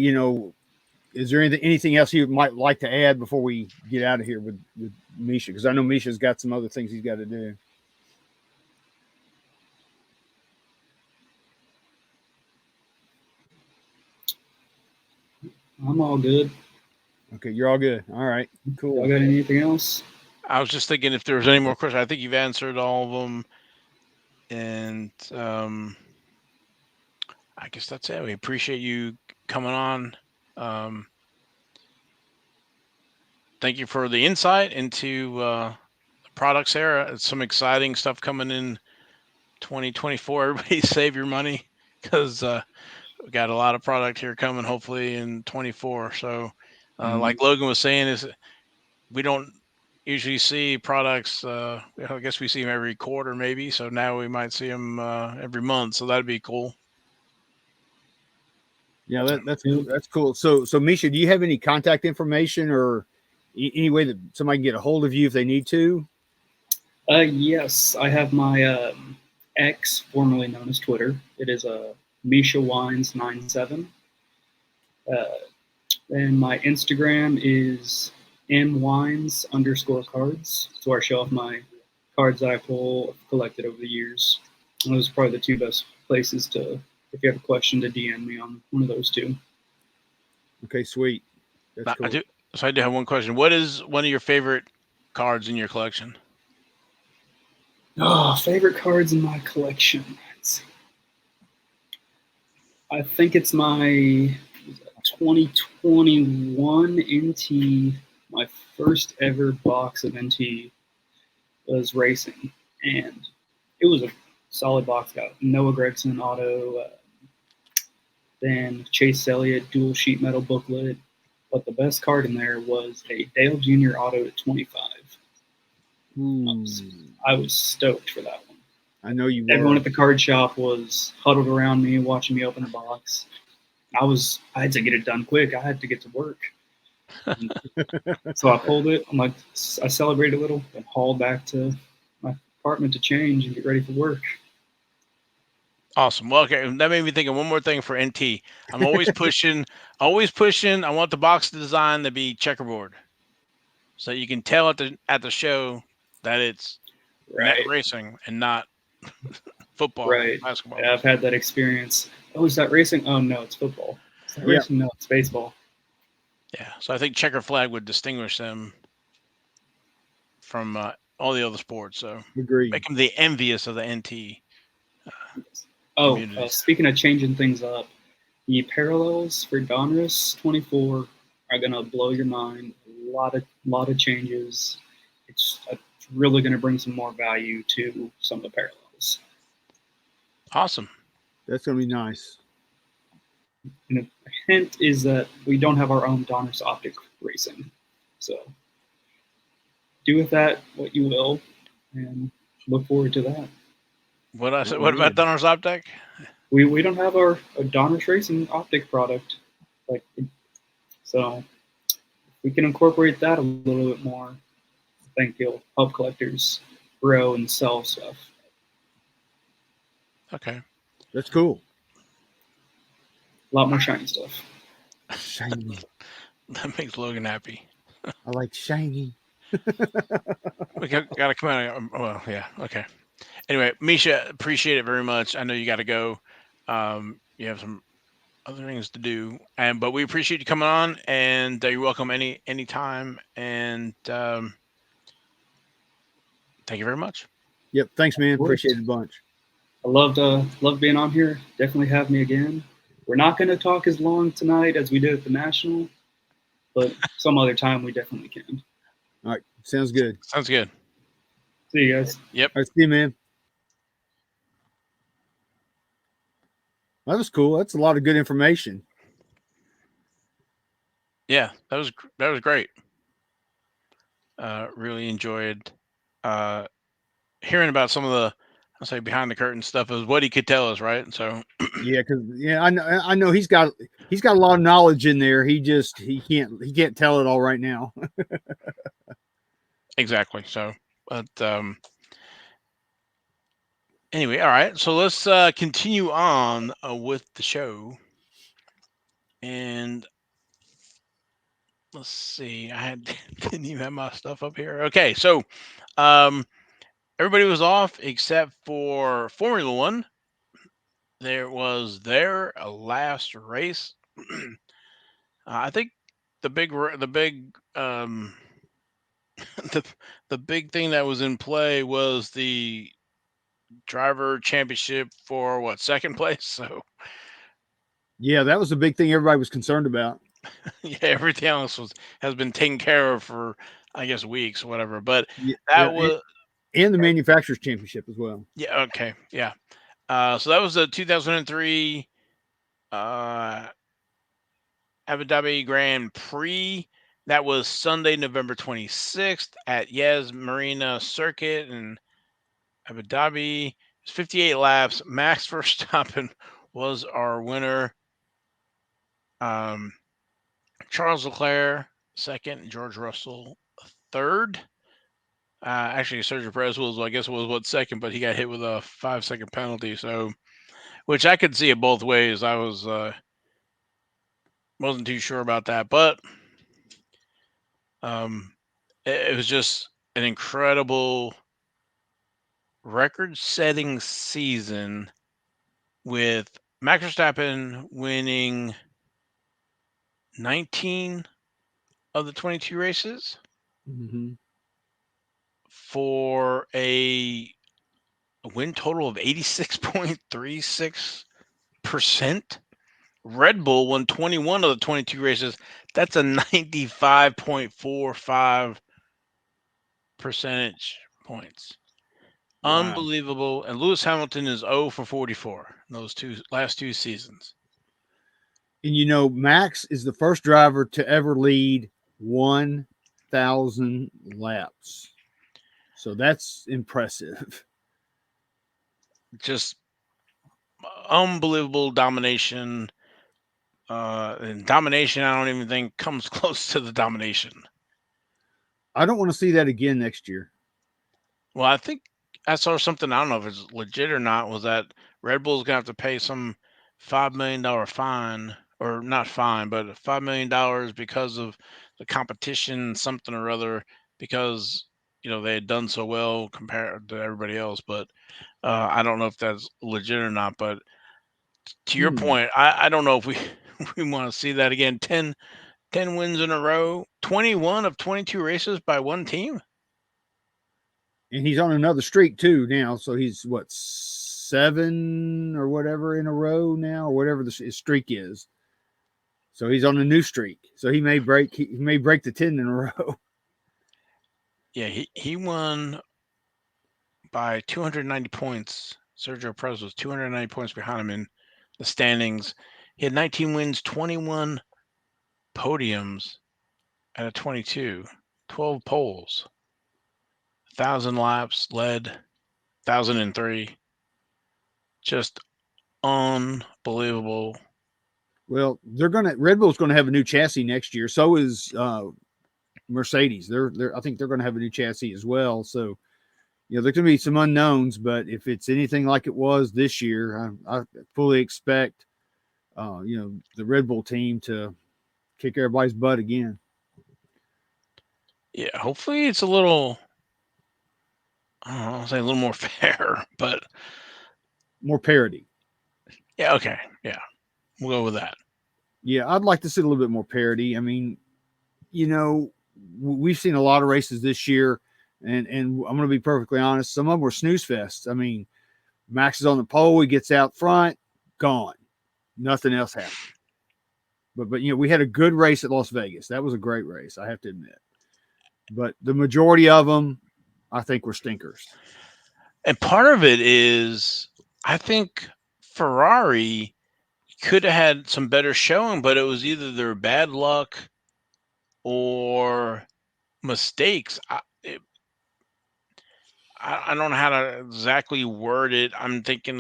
is there anything else you might like to add before we get out of here with Misha? Because I know Misha's got some other things he's got to do. I'm all good. Okay, you're all good. All right, Y'all cool. got anything else? I was just thinking if there was any more questions. I think you've answered all of them, and I guess that's it. We appreciate you coming on. Um, Thank you for the insight into the products era. It's some exciting stuff coming in 2024. Everybody save your money because we got a lot of product here coming hopefully in 24. So like Logan was saying, is we don't usually see products. I guess we see them every quarter maybe. So now we might see them every month. So that'd be cool. Yeah, that's Yeah. that's cool. So Misha, do you have any contact information or any way that somebody can get a hold of you if they need to? Yes, I have my X, formerly known as Twitter. It is Misha Wines 97. And my Instagram is mwines_cards. It's where I show off my cards that I collected over the years. And those are probably the 2 best places to, if you have a question, to DM me on one of those 2. Okay, sweet. That's cool. I do have one question. What is one of your favorite cards in your collection? Oh, favorite cards in my collection. I think it's my 2021 NT. My first ever box of NT was racing, and it was a solid box. Got Noah Gregson auto, then Chase Elliott dual sheet metal booklet. But the best card in there was a Dale Jr. auto at 25. I was stoked for that one. I know you were. Everyone at the card shop was huddled around me, watching me open the box. I had to get it done quick. I had to get to work. So I pulled it. I celebrated a little and hauled back to my apartment to change and get ready for work. Awesome. Well, okay, that made me think of one more thing for NT. I'm always pushing. I want the box design to be checkerboard, so you can tell at the show that it's net Right. racing and not football, Right. basketball. Yeah, I've had that experience. Oh, is that racing? Oh, no, it's football. Is that racing? No, it's baseball. Yeah. So I think checker flag would distinguish them from all the other sports. So Agreed. make them the envious of the NT. Speaking of changing things up, the parallels for Donruss 24 are gonna blow your mind. A lot of changes. It's really going to bring some more value to some of the parallels. Awesome. That's going to be nice. And a hint is that we don't have our own Donner's Optic Racing. So do with that what you will, and look forward to that. What I said? What about Donner's Optic? We don't have a Donner's Racing optic product, so if we can incorporate that a little bit more, I think it'll help collectors grow and sell stuff. Okay, that's cool. A lot more shiny stuff. Shiny. That makes Logan happy. I like shiny. We got to come out. Well, yeah. Okay. Anyway, Misha, appreciate it very much. I know you got to go. You have some other things to do, but we appreciate you coming on, and you're welcome anytime. And thank you very much. Yep. Thanks, man. Appreciate it a bunch. I loved being on here. Definitely have me again. We're not going to talk as long tonight as we did at the National, but some other time we definitely can. All right. Sounds good. Sounds good. See you guys. Yep. All right. See you, man. That was cool. That's a lot of good information. Yeah, that was great. Really enjoyed hearing about some of the, I'll say, behind the curtain stuff is what he could tell us, right? So yeah, because I know he's got a lot of knowledge in there. He can't tell it all right now. Exactly. So, but anyway, all right. So let's continue on with the show, and let's see. Didn't even have my stuff up here. Okay, so everybody was off except for Formula One. There was their last race. I think the big the big thing that was in play was the driver championship for what, second place. So yeah, that was the big thing everybody was concerned about. yeah, everything else has been taken care of for, I guess, weeks or whatever. But Yeah, that was and the manufacturers championship as well. yeah, okay, yeah. So that was the 2003 Abu Dhabi Grand Prix. That was Sunday, November 26th at Yas Marina Circuit in Abu Dhabi. It was 58 laps. Max Verstappen was our winner. Charles Leclerc second, George Russell third. Actually, Sergio Perez was second, but he got hit with a 5-second penalty. So, which I could see it both ways. I wasn't too sure about that, but it was just an incredible record-setting season with Max Verstappen winning 19 of the 22 races for a win total of 86.36%. Red Bull won 21 of the 22 races. That's a 95.45 percentage points. Wow. Unbelievable. And Lewis Hamilton is 0 for 44 in those last two seasons. And Max is the first driver to ever lead 1,000 laps. So that's impressive. Just unbelievable domination. And domination, I don't even think comes close to the domination. I don't want to see that again next year. Well, I think I saw something, I don't know if it's legit or not, was that Red Bull's going to have to pay some $5 million fine, or not fine, but $5 million because of the competition, something or other, because, they had done so well compared to everybody else. But I don't know if that's legit or not. But to your point, I don't know if we want to see that again. 10 wins in a row, 21 of 22 races by one team. And he's on another streak too now. So he's 7 or whatever in a row now, or whatever his streak is. So he's on a new streak. So he may break the 10 in a row. Yeah, he won by 290 points. Sergio Perez was 290 points behind him in the standings. He had 19 wins, 21 podiums out of 22, 12 poles, 1,000 laps led, 1,003. Just unbelievable. Well, Red Bull's gonna have a new chassis next year. So is Mercedes. I think they're gonna have a new chassis as well. So there's gonna be some unknowns, but if it's anything like it was this year, I fully expect the Red Bull team to kick everybody's butt again. Yeah, hopefully it's a little, I don't know, I'll say a little more fair, but More parity. yeah, okay. Yeah, we'll go with that. Yeah, I'd like to see a little bit more parity. I mean, we've seen a lot of races this year, and I'm going to be perfectly honest. Some of them were snooze fests. I mean, Max is on the pole, he gets out front, gone. Nothing else happened. But we had a good race at Las Vegas. That was a great race, I have to admit. But the majority of them, I think, were stinkers. And part of it is, I think Ferrari could have had some better showing, but it was either their bad luck or mistakes. I don't know how to exactly word it. I'm thinking,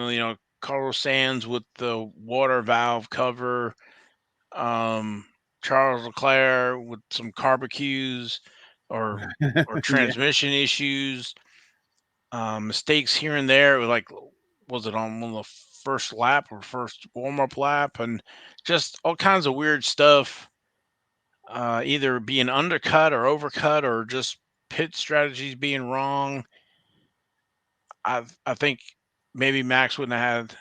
Carlos Sainz with the water valve cover, um, Charles Leclerc with some barbecues or Yeah. transmission issues, mistakes here and there. Was it on one of the first lap or first warm up lap, and just all kinds of weird stuff. Either being undercut or overcut, or just pit strategies being wrong. I think maybe Max wouldn't have had,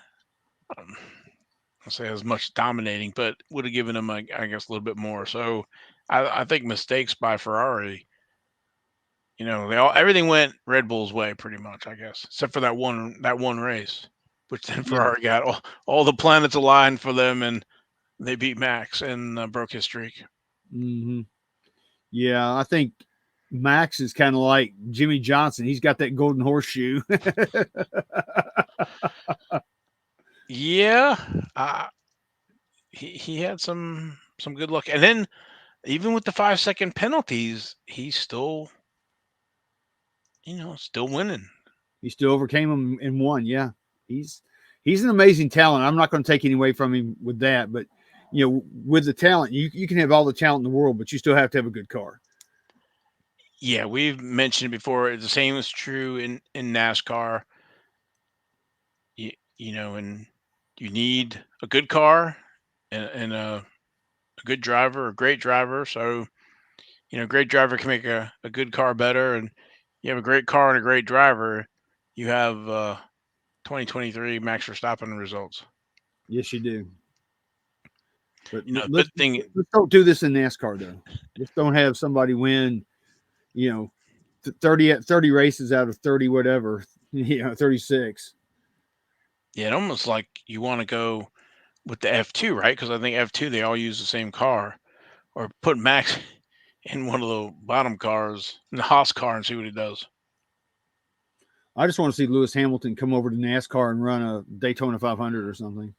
I'll say as much dominating, but would have given him, I guess, a little bit more. So I think mistakes by Ferrari. Everything went Red Bull's way pretty much, I guess, except for that one race, which then Yeah. Ferrari got all the planets aligned for them, and they beat Max and broke his streak. Mm-hmm. Yeah, I think Max is kind of like Jimmy Johnson. He's got that golden horseshoe. Yeah, he had some good luck, and then even with the 5-second penalties, he's still winning. He still overcame him and won. Yeah, he's an amazing talent. I'm not going to take any away from him with that, but with the talent, you can have all the talent in the world, but you still have to have a good car. Yeah, we've mentioned before. The same is true in NASCAR. And you need a good car and a good driver, a great driver. So, a great driver can make a good car better. And you have a great car and a great driver, you have 2023 Max Verstappen results. Yes, you do. But The good thing, let's don't do this in NASCAR though. Let's don't have somebody win, 30 races out of 30 whatever, 36. yeah, it almost like you want to go with the F2, right? Because I think F2 they all use the same car, or put Max in one of the bottom cars, in the Haas car, and see what he does. I just want to see Lewis Hamilton come over to NASCAR and run a Daytona 500 or something.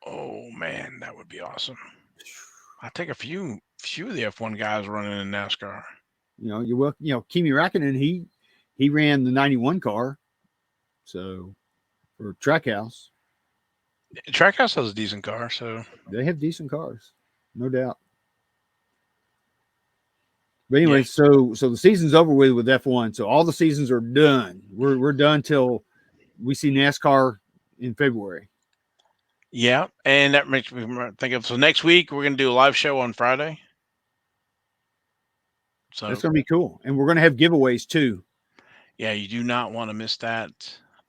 Oh man, that would be awesome. I take a few of the F1 guys running in NASCAR. Kimi Räikkönen, he ran the 91 car, so for Trackhouse. Trackhouse has a decent car, so they have decent cars, no doubt. But anyway, so the season's over with F1. So all the seasons are done. We're done till we see NASCAR in February. Yeah, and that makes me think of, so next week we're going to do a live show on Friday. So that's going to be cool, and we're going to have giveaways too. Yeah, you do not want to miss that.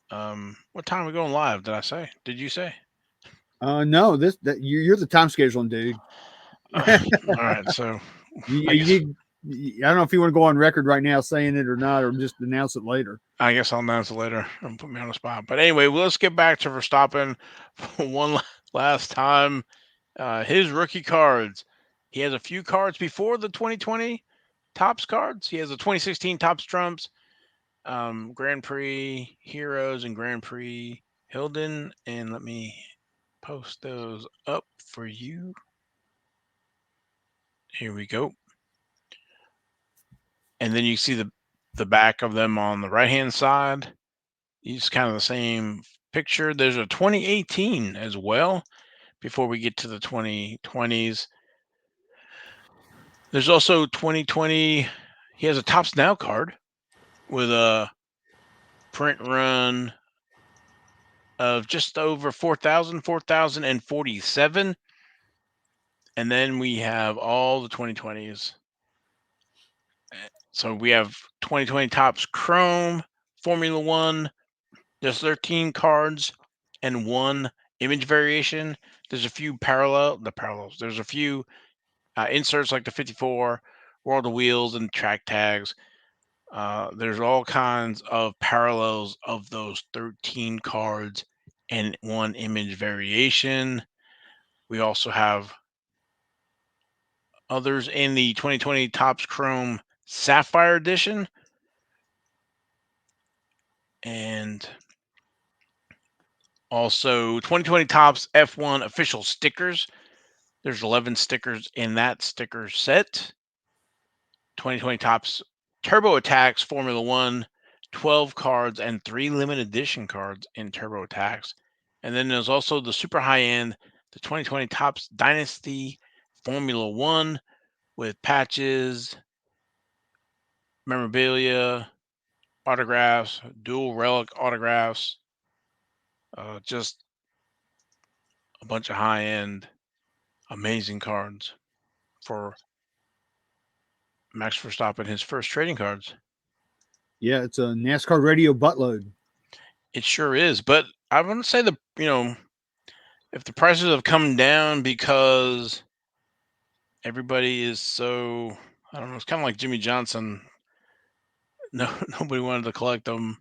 What time are we going live? Did I say? Did you say? No, you're the time scheduling dude. All right, so I don't know if you want to go on record right now saying it or not, or just announce it later. I guess I'll announce it later. Don't put me on the spot. But anyway, let's get back to Verstappen for one last time. His rookie cards. He has a few cards before the 2020, Topps cards. He has a 2016 Topps Trumps, Grand Prix Heroes, and Grand Prix Hilden. And let me post those up for you. Here we go. And then you see the back of them on the right hand side. It's kind of the same picture. There's a 2018 as well before we get to the 2020s. There's also 2020. He has a Topps Now card with a print run of just over 4,047. And then we have all the 2020s. So we have 2020 Topps Chrome, Formula One. There's 13 cards and one image variation. There's a few parallels. There's a few inserts like the 54, World of Wheels, and track tags. There's all kinds of parallels of those 13 cards and one image variation. We also have others in the 2020 Topps Chrome Sapphire Edition. And also 2020 Topps F1 official stickers. There's 11 stickers in that sticker set. 2020 Topps Turbo Attacks Formula One, 12 cards and 3 limited edition cards in Turbo Attacks. And then there's also the super high end, the 2020 Topps Dynasty Formula One with patches, memorabilia, autographs, dual relic autographs, just a bunch of high end, amazing cards for Max Verstappen, his first trading cards. Yeah, it's a NasCardRadio buttload. It sure is. But I want to say if the prices have come down because everybody is so, I don't know, it's kind of like Jimmy Johnson. No, nobody wanted to collect them,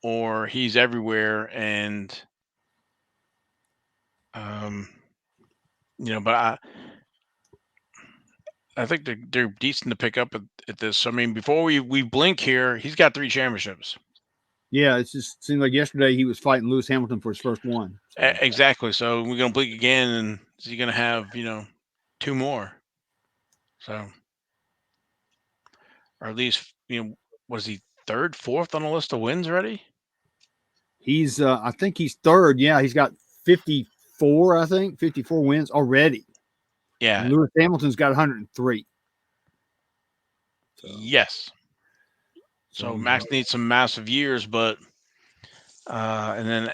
or he's everywhere, and but I think they're decent to pick up at this. So, I mean, before we blink here, he's got 3 championships. Yeah, it just seemed like yesterday he was fighting Lewis Hamilton for his first one. So. Exactly. So we're gonna blink again, and is he gonna have 2 more? So, or at least was he third, fourth on the list of wins already? He's I think he's third. Yeah, he's got 54. I think 54 wins already. Yeah. And Lewis Hamilton's got 103. So. Yes. So Max needs some massive years, but and then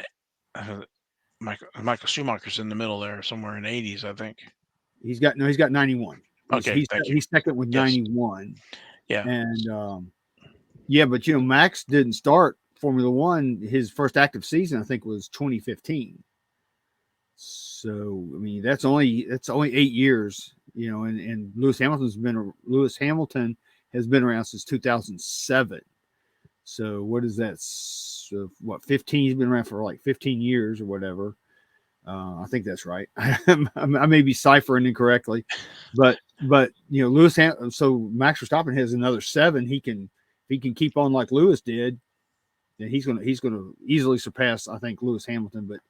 Michael Schumacher's in the middle there, somewhere in the 80s, I think. He's got 91. Okay, he's second with 91. Yeah, and but Max didn't start Formula One. His first active season, I think, was 2015. So I mean, that's only 8 years, and Lewis Hamilton has been around since 2007. So what is that? So, 15? He's been around for like 15 years or whatever. I think that's right. I may be ciphering incorrectly, but Lewis. So Max Verstappen has another 7. He can keep on like Lewis did, then he's gonna easily surpass, I think, Lewis Hamilton. But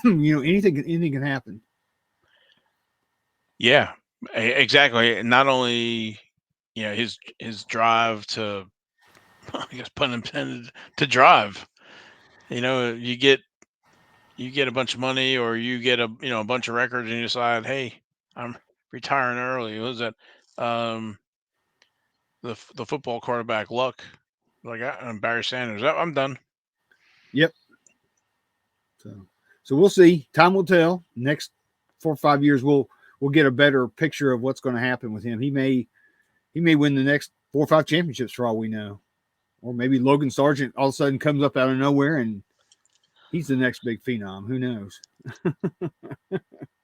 anything can happen. Yeah, exactly. Not only his drive to, I guess pun intended, to drive. You get a bunch of money, or you get a bunch of records, and you decide, hey, I'm retiring early. What was that? The football quarterback Luck, like Barry Sanders. I'm done. Yep. So we'll see. Time will tell. Next 4 or 5 years, we'll get a better picture of what's going to happen with him. He may win the next 4 or 5 championships for all we know, or maybe Logan Sargent all of a sudden comes up out of nowhere and he's the next big phenom. Who knows?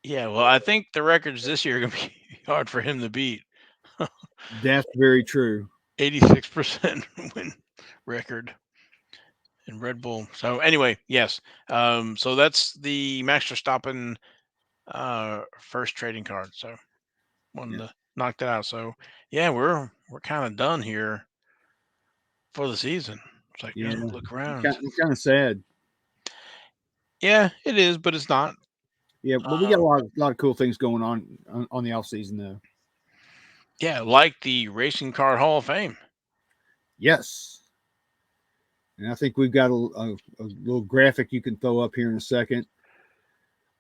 Yeah, well, I think the records this year are going to be hard for him to beat. That's very true. 86% win record in Red Bull. So anyway, yes. So that's the Max Verstappen first trading card. So wanted to knocked it out. So yeah, we're kind of done here for the season. It's like, Yeah, look around. it's kind of sad. Yeah, it is, but it's not. Yeah, but we got a lot of cool things going on the off season though. Yeah, like the Racing Card Hall of Fame. Yes, and I think we've got a little graphic you can throw up here in a second.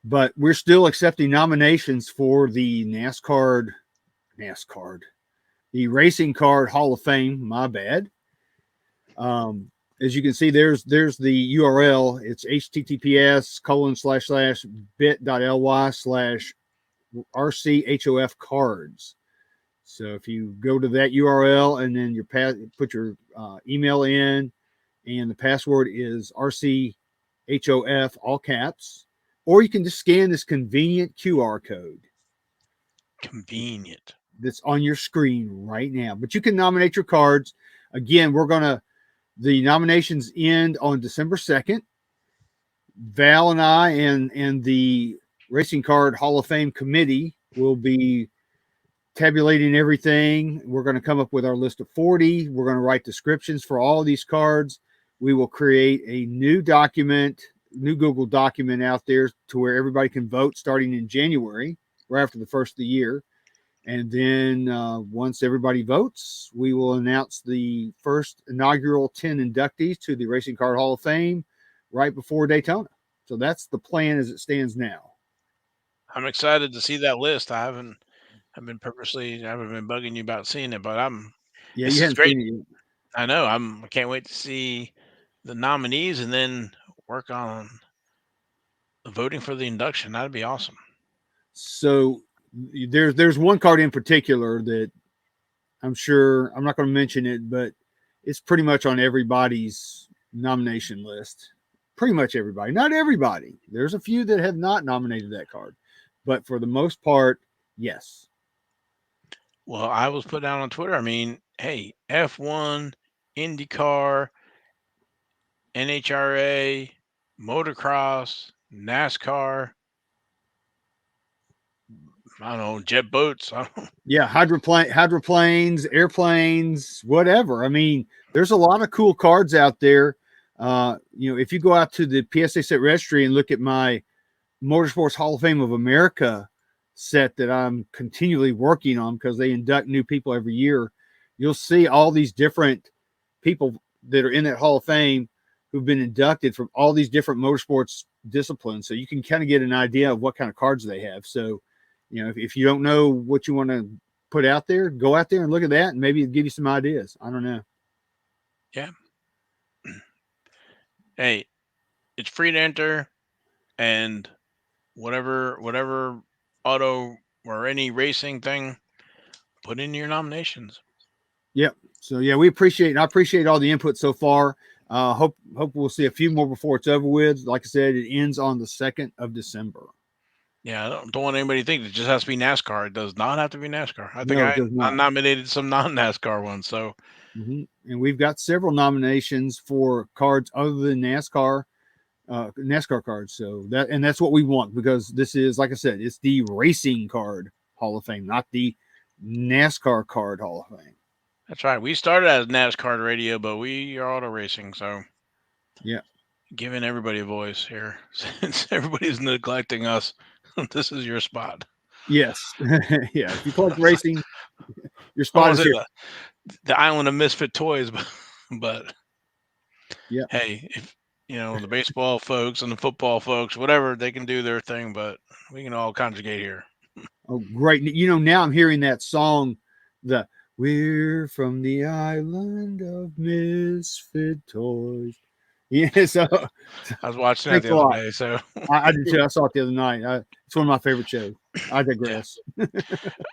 But we're still accepting nominations for the NASCAR, the Racing Card Hall of Fame. My bad. As you can see, there's the URL. It's https://bit.ly/RCHOF cards. So if you go to that URL and then put your email in, and the password is RCHOF, all caps, or you can just scan this convenient QR code. Convenient. That's on your screen right now. But you can nominate your cards. Again, the nominations end on December 2nd. Val and I and the Racing Card Hall of Fame committee will be tabulating everything. We're going to come up with our list of 40. We're going to write descriptions for all of these cards. We will create a new Google document out there to where everybody can vote starting in January, right after the first of the year. And then once everybody votes, we will announce the first inaugural 10 inductees to the Racing Card Hall of Fame right before Daytona. So that's the plan as it stands now. I'm excited to see that list. I haven't been bugging you about seeing it, but Yeah, this you is haven't great. seen it yet. I know. I can't wait to see the nominees and then work on voting for the induction. That'd be awesome. So there's one card in particular that I'm sure I'm not going to mention it, but it's pretty much on everybody's nomination list. Pretty much everybody, not everybody. There's a few that have not nominated that card, but for the most part, yes. Well, I was put down on Twitter. I mean, hey, F1, IndyCar, NHRA, motocross, NASCAR, I don't know, jet boats. Yeah, hydroplanes, airplanes, whatever. I mean, there's a lot of cool cards out there. If you go out to the PSA set registry and look at my Motorsports Hall of Fame of America set that I'm continually working on because they induct new people every year, you'll see all these different people that are in that Hall of Fame who've been inducted from all these different motorsports disciplines. So you can kind of get an idea of what kind of cards they have. So, if you don't know what you want to put out there, go out there and look at that and maybe give you some ideas. I don't know. Yeah. Hey, it's free to enter, and whatever auto or any racing thing, put in your nominations. Yep. So yeah, I appreciate all the input so far. Hope we'll see a few more before it's over with. Like I said, it ends on the 2nd of December. Yeah, I don't want anybody to think it just has to be NASCAR. It does not have to be NASCAR. I think No, it does I not. nominated some non-NASCAR ones. So, And we've got several nominations for cards other than NASCAR cards. So that's what we want, because this is, like I said, it's the Racing Card Hall of Fame, not the NASCAR Card Hall of Fame. that's right. We started as NasCardRadio, but we are auto racing. So, yeah, giving everybody a voice here. Since everybody's neglecting us, this is your spot. Yes. Yeah. If you collect racing, your spot is here. The island of misfit toys, but yeah. Hey, if the baseball folks and the football folks, whatever, they can do their thing, but we can all conjugate here. Oh, great. Now I'm hearing that song, We're from the island of misfit toys. Yeah, so I was watching that the other day, so I did too. I saw it the other night. It's one of my favorite shows. I digress.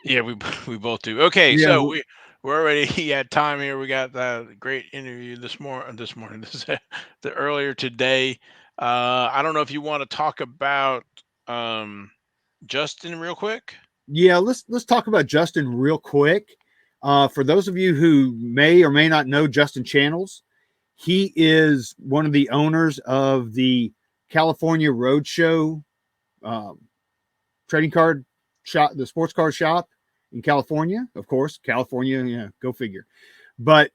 Yeah, we both do. Okay, Yeah, so we're already at time here. We got that great interview this morning. The earlier today. I don't know if you want to talk about Justin real quick. Yeah, let's talk about Justin real quick. For those of you who may or may not know Justin Channels, he is one of the owners of the California Roadshow trading card shop, the sports card shop in California. Of course, California, yeah, go figure. But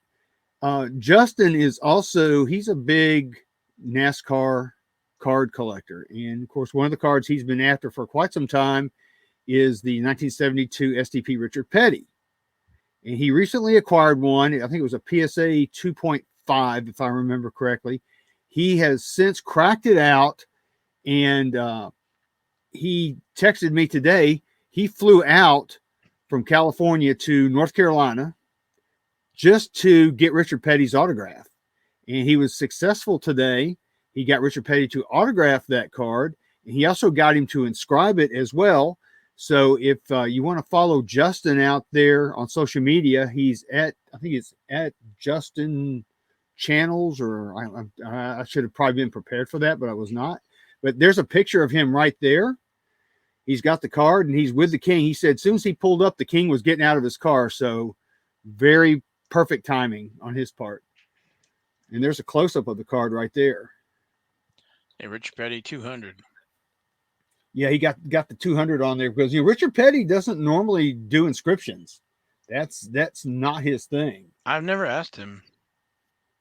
Justin is also, he's a big NASCAR card collector. And of course, one of the cards he's been after for quite some time is the 1972 STP Richard Petty. And he recently acquired one. I think it was a PSA 2.5, if I remember correctly. He has since cracked it out, and he texted me today. He flew out from California to North Carolina just to get Richard Petty's autograph. And he was successful today. He got Richard Petty to autograph that card. And he also got him to inscribe it as well. So if you want to follow Justin out there on social media, he's at, I think it's at Justin Channels, or I should have probably been prepared for that, but I was not. But there's a picture of him right there. He's got the card and he's with the king. He said as soon as he pulled up, the king was getting out of his car. So very perfect timing on his part. And there's a close-up of the card right there. Hey, Richard Petty 200. Yeah, he got the 200 on there because Richard Petty doesn't normally do inscriptions. That's not his thing. I've never asked him.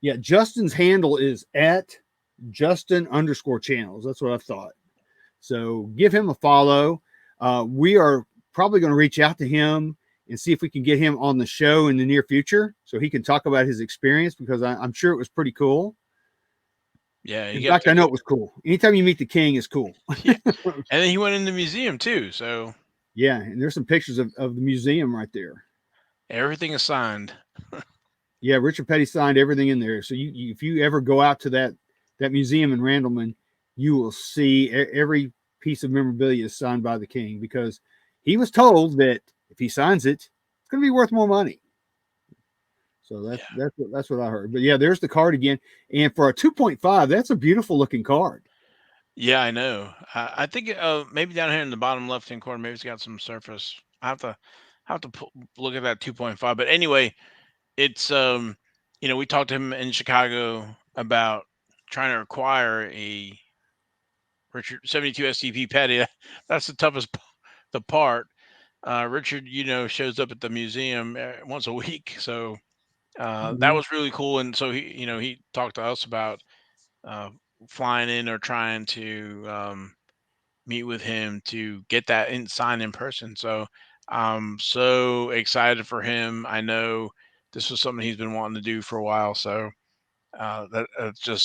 Yeah, Justin's handle is at Justin_channels. That's what I thought. So give him a follow. We are probably going to reach out to him and see if we can get him on the show in the near future so he can talk about his experience, because I'm sure it was pretty cool. Yeah. In fact, I know it was cool. Anytime you meet the king is cool. Yeah. And then he went in the museum too. So yeah, and there's some pictures of the museum right there. Everything is signed. Yeah, Richard Petty signed everything in there. So you if you ever go out to that museum in Randleman, you will see every piece of memorabilia is signed by the king, because he was told that if he signs it, it's going to be worth more money. So that's what I heard. But yeah, there's the card again. And for a 2.5, that's a beautiful looking card. Yeah, I know. I think maybe down here in the bottom left-hand corner, maybe it's got some surface. I have to look at that 2.5. But anyway, it's we talked to him in Chicago about trying to acquire a Richard 72 STP Petty. That's the toughest the part. Richard, shows up at the museum once a week, so that was really cool. And so he talked to us about flying in or trying to meet with him to get that signed in person. So I'm so excited for him. I know this was something he's been wanting to do for a while. So that's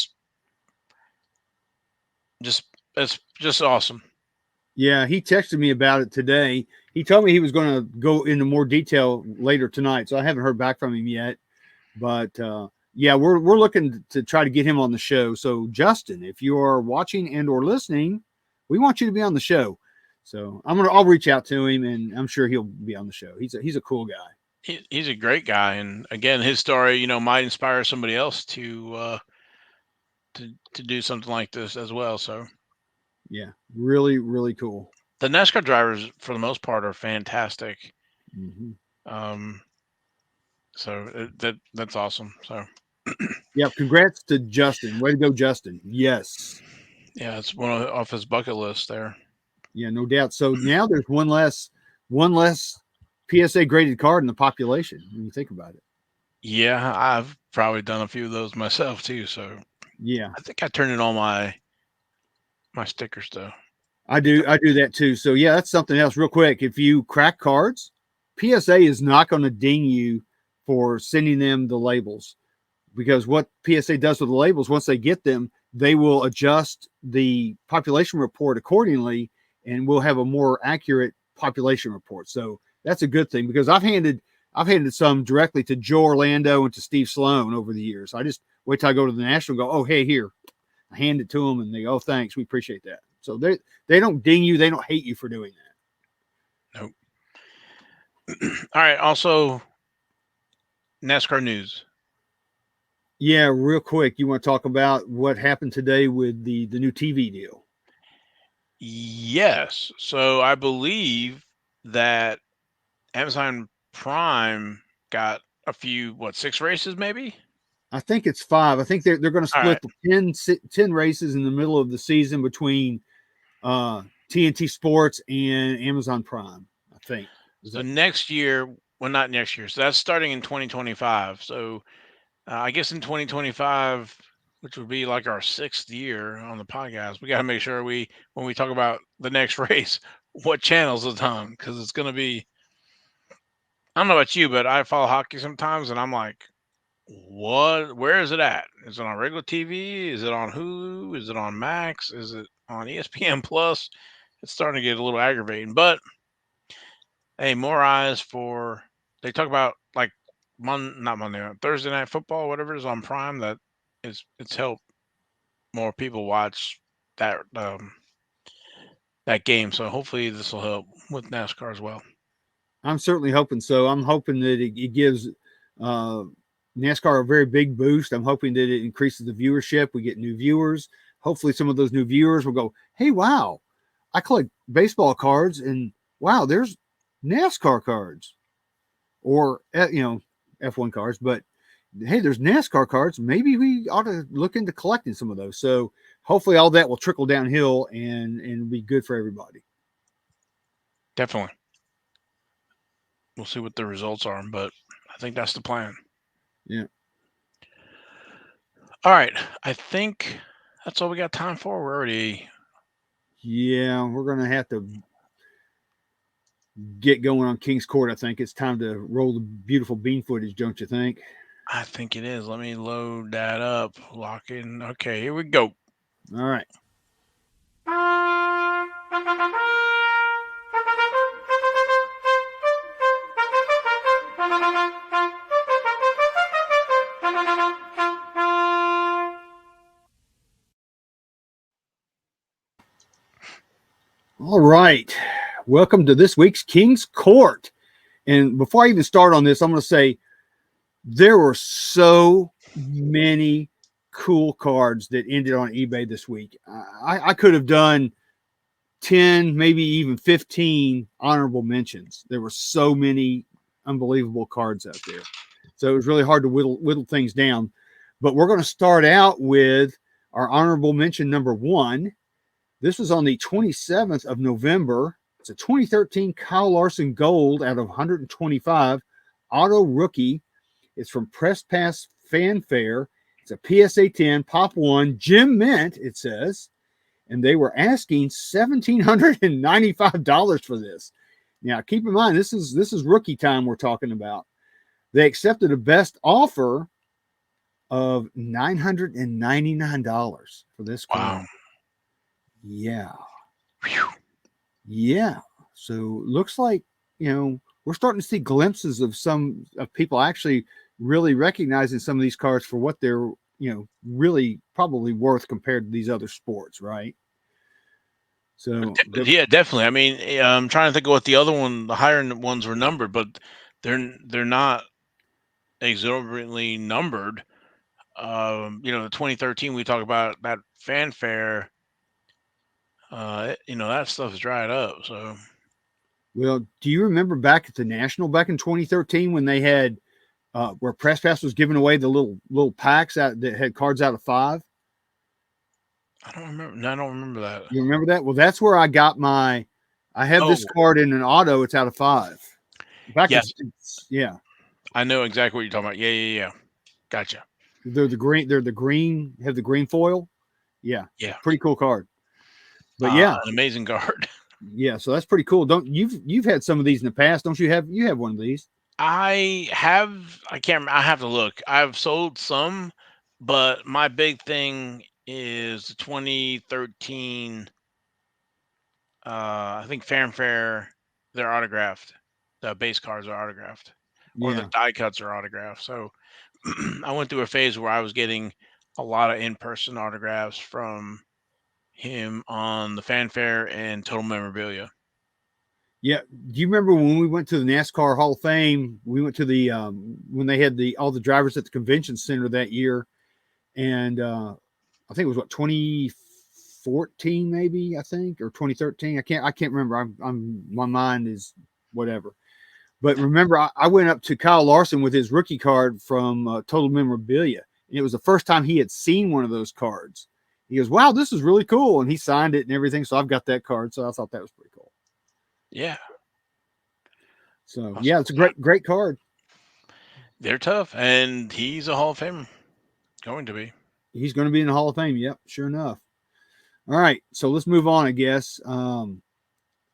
it's just awesome. Yeah, he texted me about it today. He told me he was going to go into more detail later tonight, so I haven't heard back from him yet. But yeah, we're looking to try to get him on the show. So Justin, if you are watching and or listening, we want you to be on the show. So I'll reach out to him, and I'm sure he'll be on the show. He's a cool guy. He's a great guy, and again, his story, might inspire somebody else to do something like this as well. So yeah, really, really cool. The NASCAR drivers, for the most part, are fantastic. Mm-hmm. So that's awesome. So yeah, congrats to Justin. Way to go, Justin. Yes. Yeah, it's one off his bucket list there. Yeah, no doubt. So now there's one less PSA graded card in the population when you think about it. Yeah, I've probably done a few of those myself too. So yeah, I think I turned in all my stickers though. I do that too. So yeah, that's something else. Real quick, if you crack cards, PSA is not going to ding you for sending them the labels, because what PSA does with the labels, once they get them, they will adjust the population report accordingly, and we'll have a more accurate population report. So that's a good thing, because I've handed some directly to Joe Orlando and to Steve Sloan over the years. I just wait till I go to the National and go, oh, hey, here. I hand it to them and they go, oh, thanks. We appreciate that. So they don't ding you. They don't hate you for doing that. Nope. All right. Also, NASCAR news. Yeah, real quick. You want to talk about what happened today with the new TV deal? Yes. So I believe that Amazon Prime got a few, 6 races maybe? I think it's 5. I think they're going to split the 10 races in the middle of the season between TNT Sports and Amazon Prime, I think. So next year, well, not next year. So that's starting in 2025. So I guess in 2025, which would be like our 6th year on the podcast, we got to make sure when we talk about the next race, what channels it's on, because it's going to be. I don't know about you, but I follow hockey sometimes, and I'm like, what? Where is it at? Is it on regular TV? Is it on Hulu? Is it on Max? Is it on ESPN Plus? It's starting to get a little aggravating, but hey, more eyes for. They talk about like not Monday, Thursday night football, whatever is on Prime. That it's helped more people watch that game. So hopefully this will help with NASCAR as well. I'm certainly hoping so. I'm hoping that it gives NASCAR a very big boost. I'm hoping that it increases the viewership. We get new viewers. Hopefully, some of those new viewers will go, "Hey, wow, I collect baseball cards, and wow, there's NASCAR cards, or F1 cards. But hey, there's NASCAR cards. Maybe we ought to look into collecting some of those." So hopefully, all that will trickle downhill and be good for everybody. Definitely. We'll see what the results are, but I think that's the plan. Yeah. All right. I think that's all we got time for. We're already. Yeah, we're gonna have to get going on King's Court. I think it's time to roll the beautiful bean footage, don't you think? I think it is. Let me load that up. Lock in. Okay, here we go. All right. All right. Welcome to this week's King's Court. And before I even start on this, I'm going to say there were so many cool cards that ended on eBay this week. I could have done 10, maybe even 15 honorable mentions. There were so many unbelievable cards out there. So it was really hard to whittle things down. But we're going to start out with our honorable mention number 1. This was on the 27th of November. It's a 2013 Kyle Larson Gold out of 125 auto rookie. It's from Press Pass Fanfare. It's a PSA 10 Pop 1 Gem Mint, it says. And they were asking $1,795 for this. Now, keep in mind, this is rookie time we're talking about. They accepted a best offer of $999 for this card. Wow. Yeah. Whew. Yeah. So looks like, we're starting to see glimpses of people actually really recognizing some of these cards for what they're, really probably worth compared to these other sports, right? So Yeah, definitely. I mean, I'm trying to think of what the higher ones were numbered, but they're not exorbitantly numbered. The 2013 we talk about that fanfare. That stuff's dried up. So. Well, do you remember back at the National back in 2013 when they had where Press Pass was giving away the little packs that had cards out of 5? I don't remember. No, I don't remember that. You remember that? Well, that's where I got I have this card in an auto. It's out of 5. Yes. Yeah. I know exactly what you're talking about. Yeah. Gotcha. They're the green. Have the green foil. Yeah. Yeah. Pretty cool card. But yeah, an amazing card. Yeah. So that's pretty cool. You've had some of these in the past? Don't you have one of these? I have. I can't remember. I have to look. I've sold some, but my big thing is the 2013. I think Fanfare. They're autographed. The base cards are autographed, or the die cuts are autographed. So I went through a phase where I was getting a lot of in-person autographs from him on the Fanfare and Total Memorabilia. Yeah. Do you remember when we went to the NASCAR Hall of Fame? We went to the when they had all the drivers at the convention center that year, and I think it was 2014 maybe, I think, or 2013. I can't remember. My mind is whatever. But remember, I went up to Kyle Larson with his rookie card from Total Memorabilia, and it was the first time he had seen one of those cards. He goes, "Wow, this is really cool," and he signed it and everything. So I've got that card. So I thought that was pretty cool. Yeah. So Awesome. yeah, it's a great card. They're tough, and he's a Hall of Famer. Going to be. He's going to be in the Hall of Fame. Yep, sure enough. All right, so let's move on, I guess.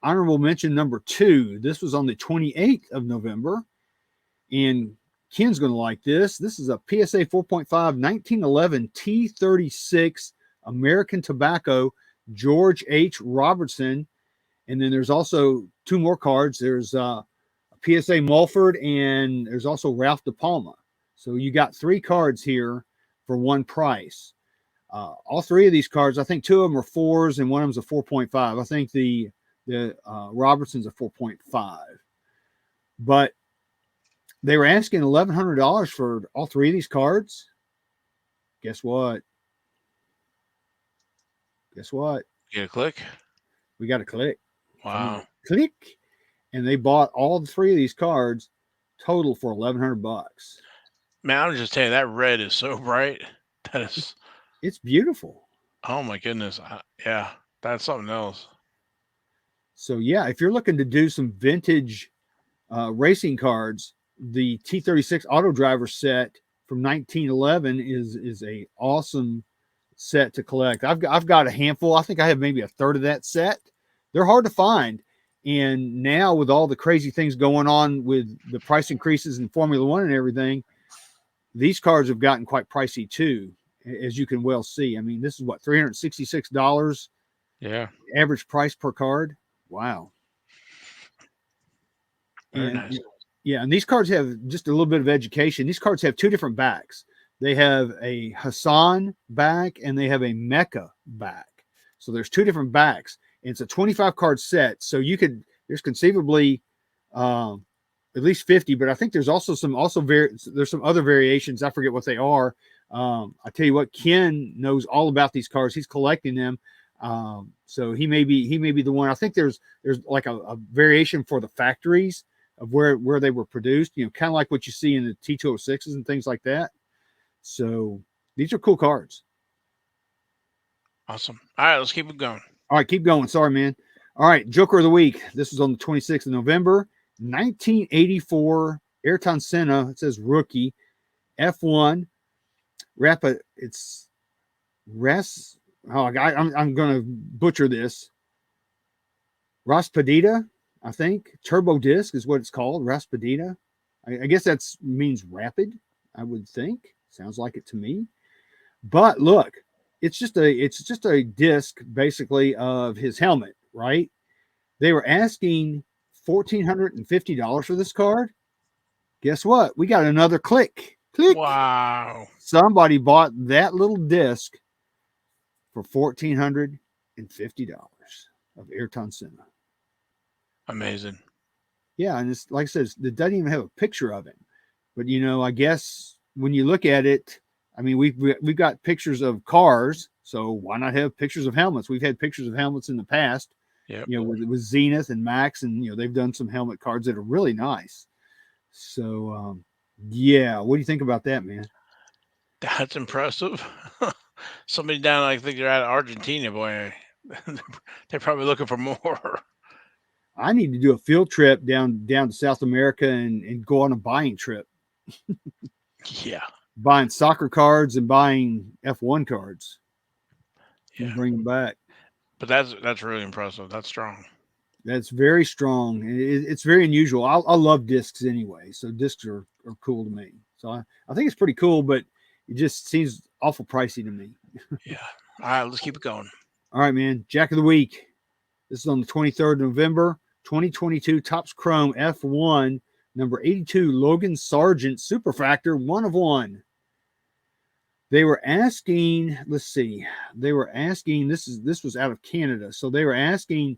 Honorable mention number 2. This was on the 28th of November, and Ken's going to like this. This is a PSA 4.5 1911 T36 American Tobacco George H. Robertson. And then there's also 2 more cards. There's a PSA Mulford, and there's also Ralph De Palma. So you got 3 cards here for one price. All 3 of these cards, I think 2 of them are 4s and one of them's a 4.5. I think the Robertson's a 4.5. But they were asking $1,100 for all 3 of these cards. Guess what? Guess what? Get a click. We got a click. Wow. Click. And they bought all 3 of these cards total for $1,100. Man, I'm just telling you, that red is so bright. That is, It's beautiful. oh my goodness. Yeah, that's something else. So yeah, if you're looking to do some vintage racing cards, the T36 Auto Driver set from 1911 is a awesome set to collect. I've got a handful. I think I have maybe a third of that set. They're hard to find, and now with all the crazy things going on with the price increases in Formula One and everything, these cards have gotten quite pricey too, as you can well see. I mean, this is what, $366 Yeah. average price per card. Wow. Very And nice. yeah, and these cards have just a little bit of education. These cards have 2 different backs. They have a Hassan back and they have a Mecca back. So there's 2 different backs. And it's a 25 card set. So there's conceivably at least 50, but I think there's also some other variations. I forget what they are. I tell you what, Ken knows all about these cards. He's collecting them. So he may be the one. I think there's like a variation for the factories of where they were produced, kind of like what you see in the T206s and things like that. So these are cool cards. Awesome. All right, let's keep it going. All right, keep going. Sorry, man. All right, Joker of the Week. This is on the 26th of November, 1984 Ayrton Senna. It says rookie, F1. It's Res. Oh, I'm going to butcher this. Raspadita, I think. Turbo disc is what it's called. Raspadita. I guess that means rapid, I would think. Sounds like it to me. But look, it's just a disc basically of his helmet, right? They were asking $1,450 for this card. Guess what? We got another click. Click. Wow. Somebody bought that little disc for $1,450 of Ayrton Senna. Amazing. Yeah, and it's like I said, it doesn't even have a picture of him. But I guess when you look at it, I mean, we've got pictures of cars, so why not have pictures of helmets? We've had pictures of helmets in the past. Yep. With Zenith and Max, and they've done some helmet cards that are really nice. So yeah, what do you think about that, man? That's impressive. Somebody down, I think they're out of Argentina, boy. They're probably looking for more. I need to do a field trip down to South America and go on a buying trip. Yeah. Buying soccer cards and buying F1 cards. Yeah. And bring them back. But that's really impressive. That's strong. That's very strong. It's very unusual. I love discs anyway, so discs are cool to me. So I think it's pretty cool, but it just seems awful pricey to me. Yeah. All right, let's keep it going. All right, man. Jack of the Week. This is on the 23rd of November, 2022 Topps Chrome F1, number 82, Logan Sargent, Superfractor, 1 of 1. They were asking, let's see, this was out of Canada. So they were asking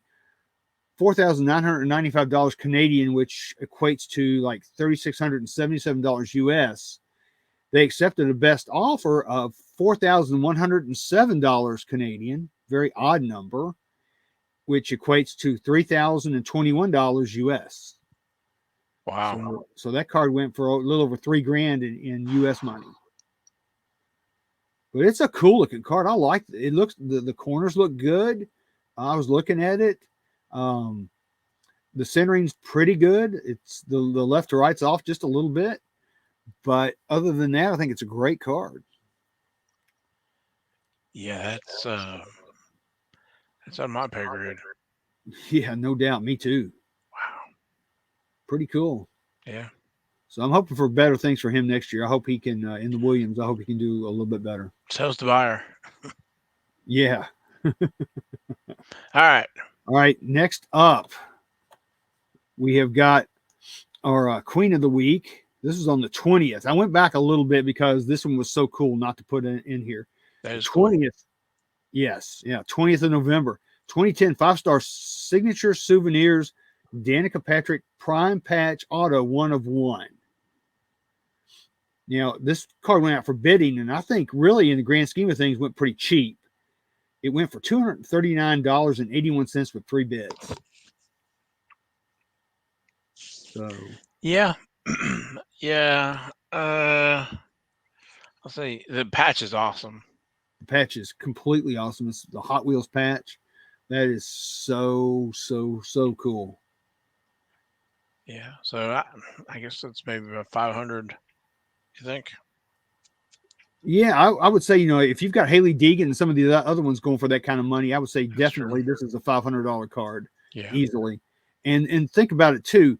$4,995 Canadian, which equates to like $3,677 US. They accepted a best offer of $4,107 Canadian, very odd number, which equates to $3,021 US. Wow. So that card went for a little over $3,000 in US money. But it's a cool looking card. I like it. The corners look good. I was looking at it. The centering's pretty good. It's the left to right's off just a little bit, but other than that, I think it's a great card. Yeah, that's on my pay grade. Yeah, no doubt. Me too. Wow. Pretty cool. Yeah. So I'm hoping for better things for him next year. I hope he can in the Williams. I hope he can do a little bit better. So's the buyer. Yeah. All right. All right. Next up, we have got our Queen of the Week. This is on the 20th. I went back a little bit because this one was so cool not to put in here. That is 20th. cool. Yes. Yeah. 20th of November. 2010 5-star signature souvenirs. Danica Patrick Prime Patch Auto 1 of 1. This card went out for bidding, and I think really in the grand scheme of things went pretty cheap. It went for $239.81 with 3 bids. So Yeah. Yeah. I'll say the patch is awesome. the patch is completely awesome. It's the Hot Wheels patch. That is so cool. Yeah. So I guess that's maybe about 500. You think? Yeah, I would say, if you've got Haley Deegan and some of the other ones going for that kind of money, I would say definitely this is a $500 card. Yeah. Easily. And think about it too.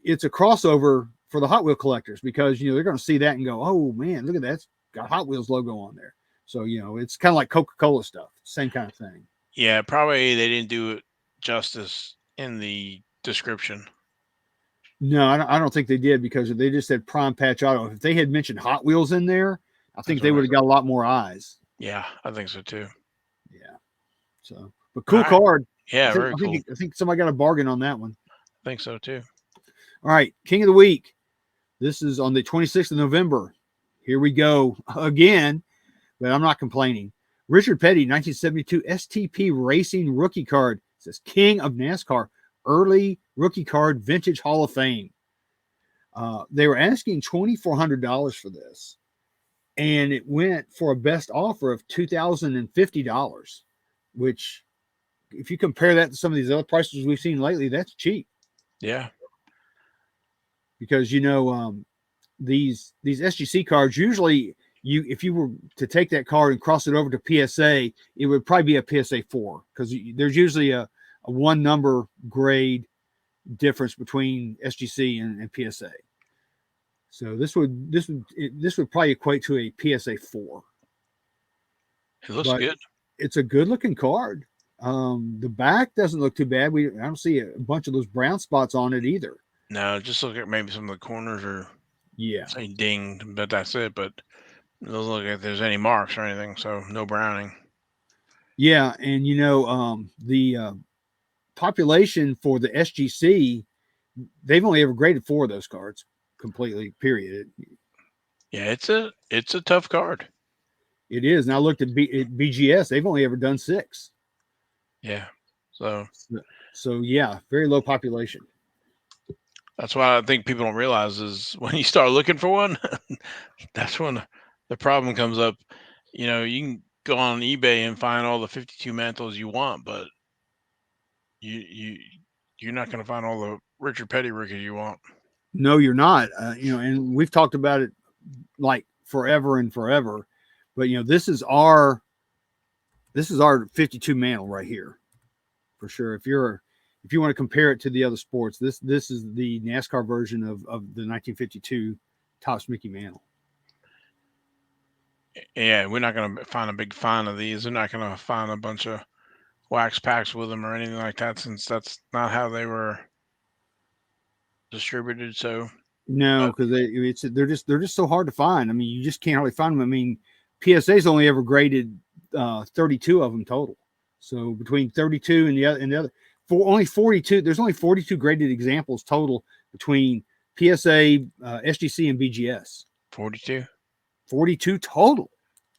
It's a crossover for the Hot Wheel collectors because, they're going to see that and go, oh man, look at that. It's got Hot Wheels logo on there. So, it's kind of like Coca-Cola stuff. Same kind of thing. Yeah. Probably they didn't do it justice in the description. No, I don't think they did because they just said Prime Patch Auto. If they had mentioned Hot Wheels in there, I think they would have got a lot more eyes. Yeah, I think so too. Yeah. So, but cool card. Yeah, very cool. I think somebody got a bargain on that one. I think so too. All right, King of the Week. This is on the 26th of November. Here we go again, but I'm not complaining. Richard Petty, 1972 STP Racing rookie card. It says King of NASCAR, early rookie card, vintage Hall of Fame. They were asking $2,400 for this, and it went for a best offer of $2,050, which, if you compare that to some of these other prices we've seen lately, that's cheap. Yeah. Because these SGC cards usually if you were to take that card and cross it over to PSA, it would probably be a PSA 4 because there's usually a 1 number grade difference between SGC and PSA. So this would probably equate to a PSA 4. It looks good. It's a good looking card. The back doesn't look too bad. I don't see a bunch of those brown spots on it either. No, just look at maybe some of the corners are say dinged, but that's it. But it doesn't look like there's any marks or anything, so no browning. Yeah, and the population for the SGC, they've only ever graded 4 of those cards completely, period. Yeah, it's a tough card. It is. And I looked at BGS, they've only ever done 6. Yeah. So yeah, very low population. That's why I think people don't realize is when you start looking for one, that's when the problem comes up. You can go on eBay and find all the 52 mantles you want, but you're not going to find all the Richard Petty rookies you want. No, you're not. And we've talked about it like forever and forever, but this is our 52 mantle right here for sure. If you want to compare it to the other sports, this is the NASCAR version of the 1952 Topps Mickey Mantle. Yeah, we're not going to find a big fan of these. They're not going to find a bunch of wax packs with them or anything like that, since that's not how they were distributed. So no, because they're just so hard to find. I mean, you just can't hardly find them. I mean, PSA's only ever graded 32 of them total. So between 32 and the other, for only 42, there's only 42 graded examples total between PSA, SGC, and BGS. 42 total.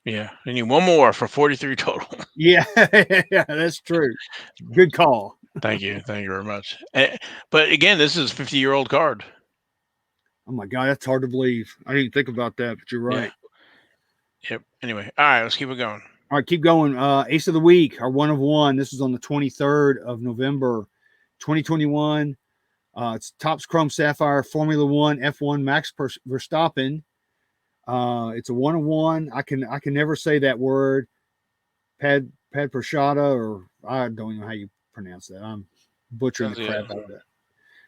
Yeah, I need one more for 43 total. Yeah, that's true. Good call. Thank you very much. But again, this is a 50-year-old card. Oh my God, that's hard to believe. I didn't think about that, but you're right. Yeah. Yep. Anyway, all right, let's keep it going. All right, keep going. Ace of the Week, our 1 of 1. This is on the 23rd of November, 2021. It's Topps Chrome Sapphire Formula One F1 Max Verstappen. It's a 1-of-1. I can never say that word. Pad Prashada, or I don't even know how you pronounce that. I'm butchering the crap out of that.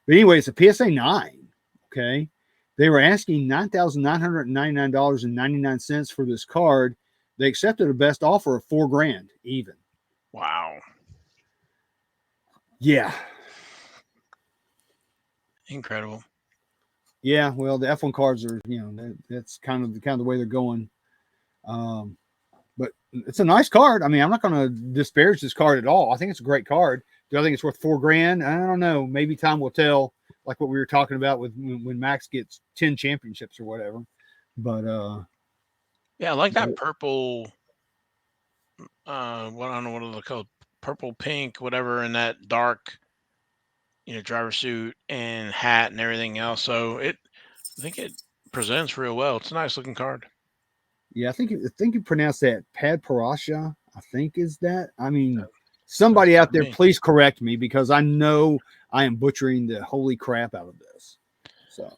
But anyway, it's a PSA 9. Okay. They were asking $9,999.99 for this card. They accepted a best offer of $4,000 even. Wow. Yeah. Incredible. Yeah. Well, the F1 cards are, that's kind of the way they're going. But it's a nice card. I mean, I'm not going to disparage this card at all. I think it's a great card. Do I think it's worth $4,000? I don't know. Maybe time will tell. Like what we were talking about with when Max gets 10 championships or whatever. But yeah, I like that purple. I don't know what they're called, purple, pink, whatever, in that dark, driver suit and hat and everything else. So I think it presents real well. It's a nice looking card. Yeah, I think you pronounce that Pad Parasha. I think is that. I mean, somebody out there, please correct me because I know I am butchering the holy crap out of this. So,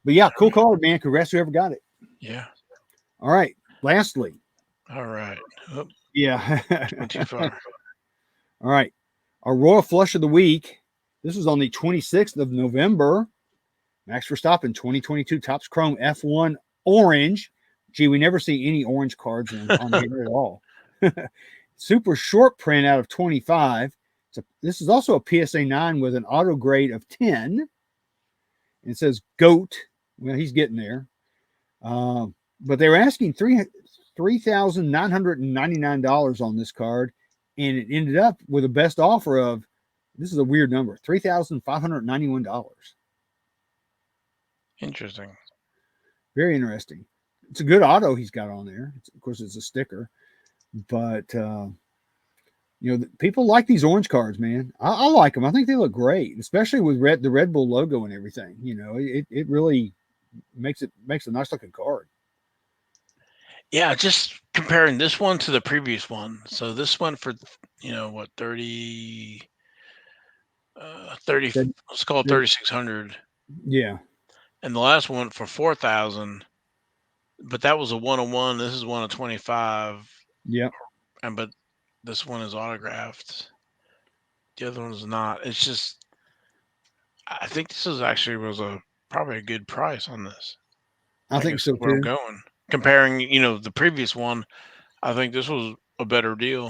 but yeah, cool card, man. Congrats whoever got it. Yeah. All right. Lastly. All right. Oh, yeah. went too far. All right. Our Royal Flush of the Week. This was on the 26th of November. Max Verstappen 2022 Topps Chrome F1 Orange. Gee, we never see any orange cards on here at all. Super short print out of 25. This is also a PSA 9 with an auto grade of 10. It says GOAT. Well, he's getting there. But they were asking $3,999 on this card, and it ended up with a best offer of, this is a weird number, $3,591. Interesting. Very interesting. It's a good auto he's got on there. Of course, it's a sticker, but people like these orange cards, man. I like them. I think they look great, especially with the Red Bull logo and everything. It really makes a nice looking card. Yeah, just comparing this one to the previous one. So this one for 30, let's call it 3,600. Yeah. And the last one for 4,000. But that was a 1-of-1. This is 1 of 25. Yeah. But this one is autographed. The other one's not. It's just, I think this was probably a good price on this. I think so where too. I'm going. Comparing, the previous one, I think this was a better deal.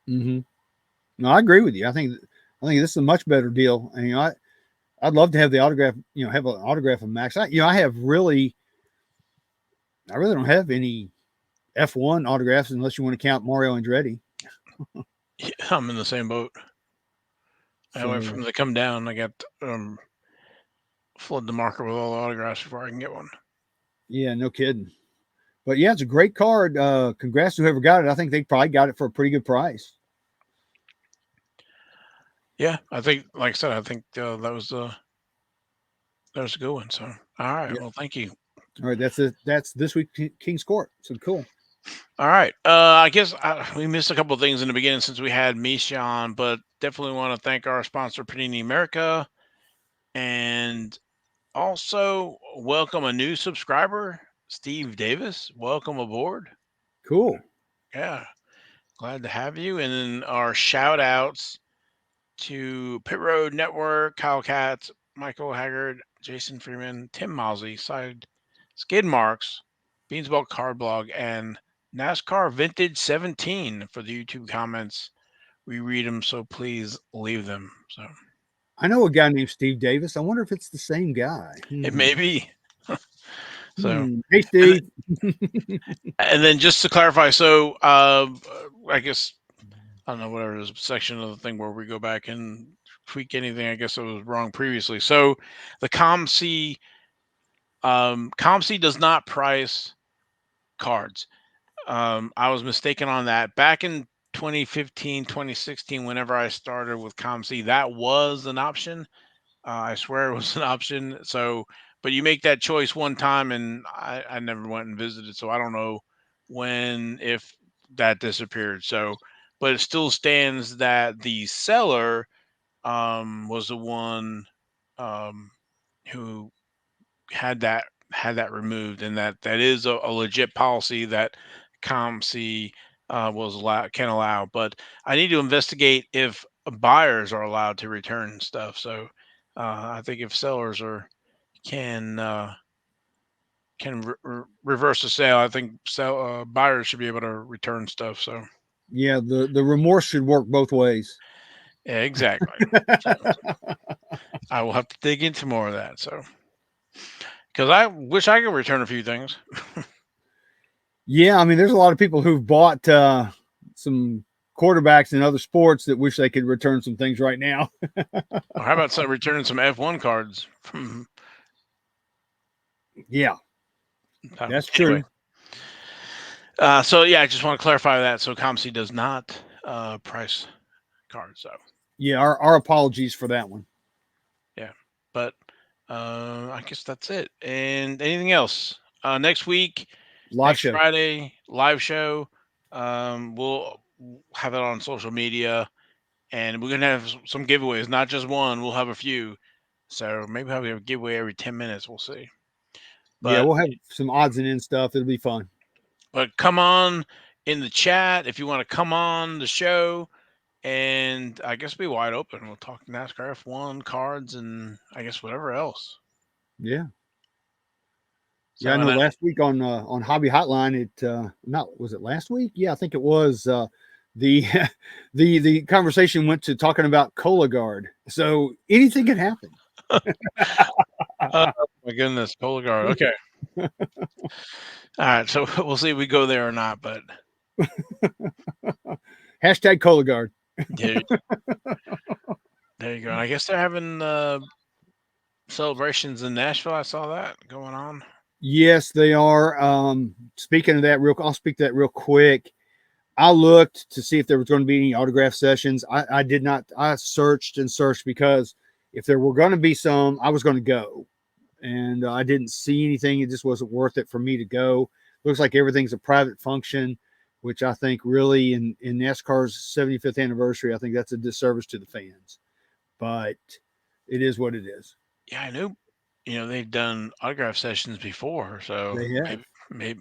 Mm-hmm. No, I agree with you. I think this is a much better deal. And I'd love to have the autograph. Have an autograph of Max. I really don't have any F1 autographs unless you want to count Mario Andretti. Yeah, I'm in the same boat. I wait for them to come down. I got flood the market with all the autographs before I can get one. Yeah, no kidding. But yeah, it's a great card. Congrats to whoever got it. I think they probably got it for a pretty good price. Yeah, I think, like I said, that was a good one. So, all right. Yeah. Well, thank you. All right, that's it. That's this week King's Court. So cool. All right. I guess we missed a couple of things in the beginning since we had Misha on, but definitely want to thank our sponsor, Panini America, and also welcome a new subscriber, Steve Davis. Welcome aboard. Cool. Yeah. Glad to have you. And then our shout outs to Pit Road Network, Kyle Katz, Michael Haggard, Jason Freeman, Tim Mosley, Skid Marks, Beansball Card Blog, and NASCAR Vintage 17 for the YouTube comments. We read them, so please leave them. So I know a guy named Steve Davis. I wonder if it's the same guy. It may be. So hey, Steve. And then just to clarify, so I guess I don't know, whatever this section of the thing where we go back and tweak anything, I guess it was wrong previously. So the ComC does not price cards. I was mistaken on that. Back in 2015, 2016, whenever I started with ComC, that was an option. I swear it was an option. So, but you make that choice one time, and I never went and visited, so I don't know if that disappeared. So, but it still stands that the seller was the one who had that removed, and that is a legit policy that COMC can allow. But I need to investigate if buyers are allowed to return stuff. So I think if sellers can reverse the sale, I think buyers should be able to return stuff. So Yeah, the remorse should work both ways. yeah, exactly. So I will have to dig into more of that. So because I wish I could return a few things. Yeah, I mean, there's a lot of people who've bought some quarterbacks in other sports that wish they could return some things right now. Or how about returning some F1 cards from? Yeah, that's Anyway, true. so yeah, I just want to clarify that. So COMC does not price cards. So Yeah, our apologies for that one. yeah, but I guess that's it. And anything else? Next week, Live next show. Friday, live show. We'll have it on social media, and we're gonna have some giveaways. Not just one. We'll have a few. So maybe have a giveaway every 10 minutes. We'll see. Yeah, But we'll have some odds and ends stuff. It'll be fun. But come on in the chat if you want to come on the show, and I guess be wide open. We'll talk NASCAR F1 cards and I guess whatever else. Yeah. So Yeah, I know and last week on Hobby Hotline, it not was it last week? Yeah, I think it was the the conversation went to talking about Cola Guard. So anything can happen. oh my goodness, Polar Guard. Okay. All right, so we'll see if we go there or not, but Hashtag Cola Guard. there, there you go. And I guess they're having celebrations in Nashville. I saw that going on. Yes, they are. Speaking of that, I'll speak to that real quick. I looked to see if there was going to be any autograph sessions. I did not. I searched and searched because if there were going to be some, I was going to go, and I didn't see anything. It just wasn't worth it for me to go. Looks like everything's a private function, which I think really in NASCAR's 75th anniversary, I think that's a disservice to the fans. But it is what it is. Yeah, I knew. They've done autograph sessions before, so They have. maybe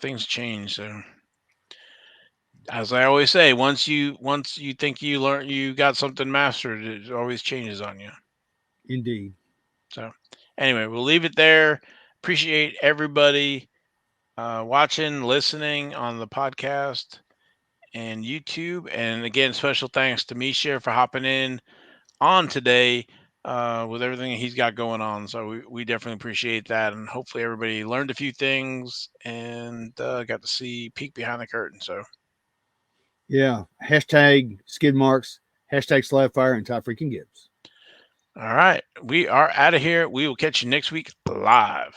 things change. So as I always say, once you think you got something mastered, it always changes on you. Indeed. So anyway, we'll leave it there. Appreciate everybody watching, listening on the podcast and YouTube. And again, special thanks to Misha for hopping in on today with everything he's got going on. So we definitely appreciate that. And hopefully everybody learned a few things and got to see peek behind the curtain. So Yeah. Hashtag skid marks, hashtag slab fire, and Ty freaking Gibbs. all right, we are out of here. We will catch you next week live.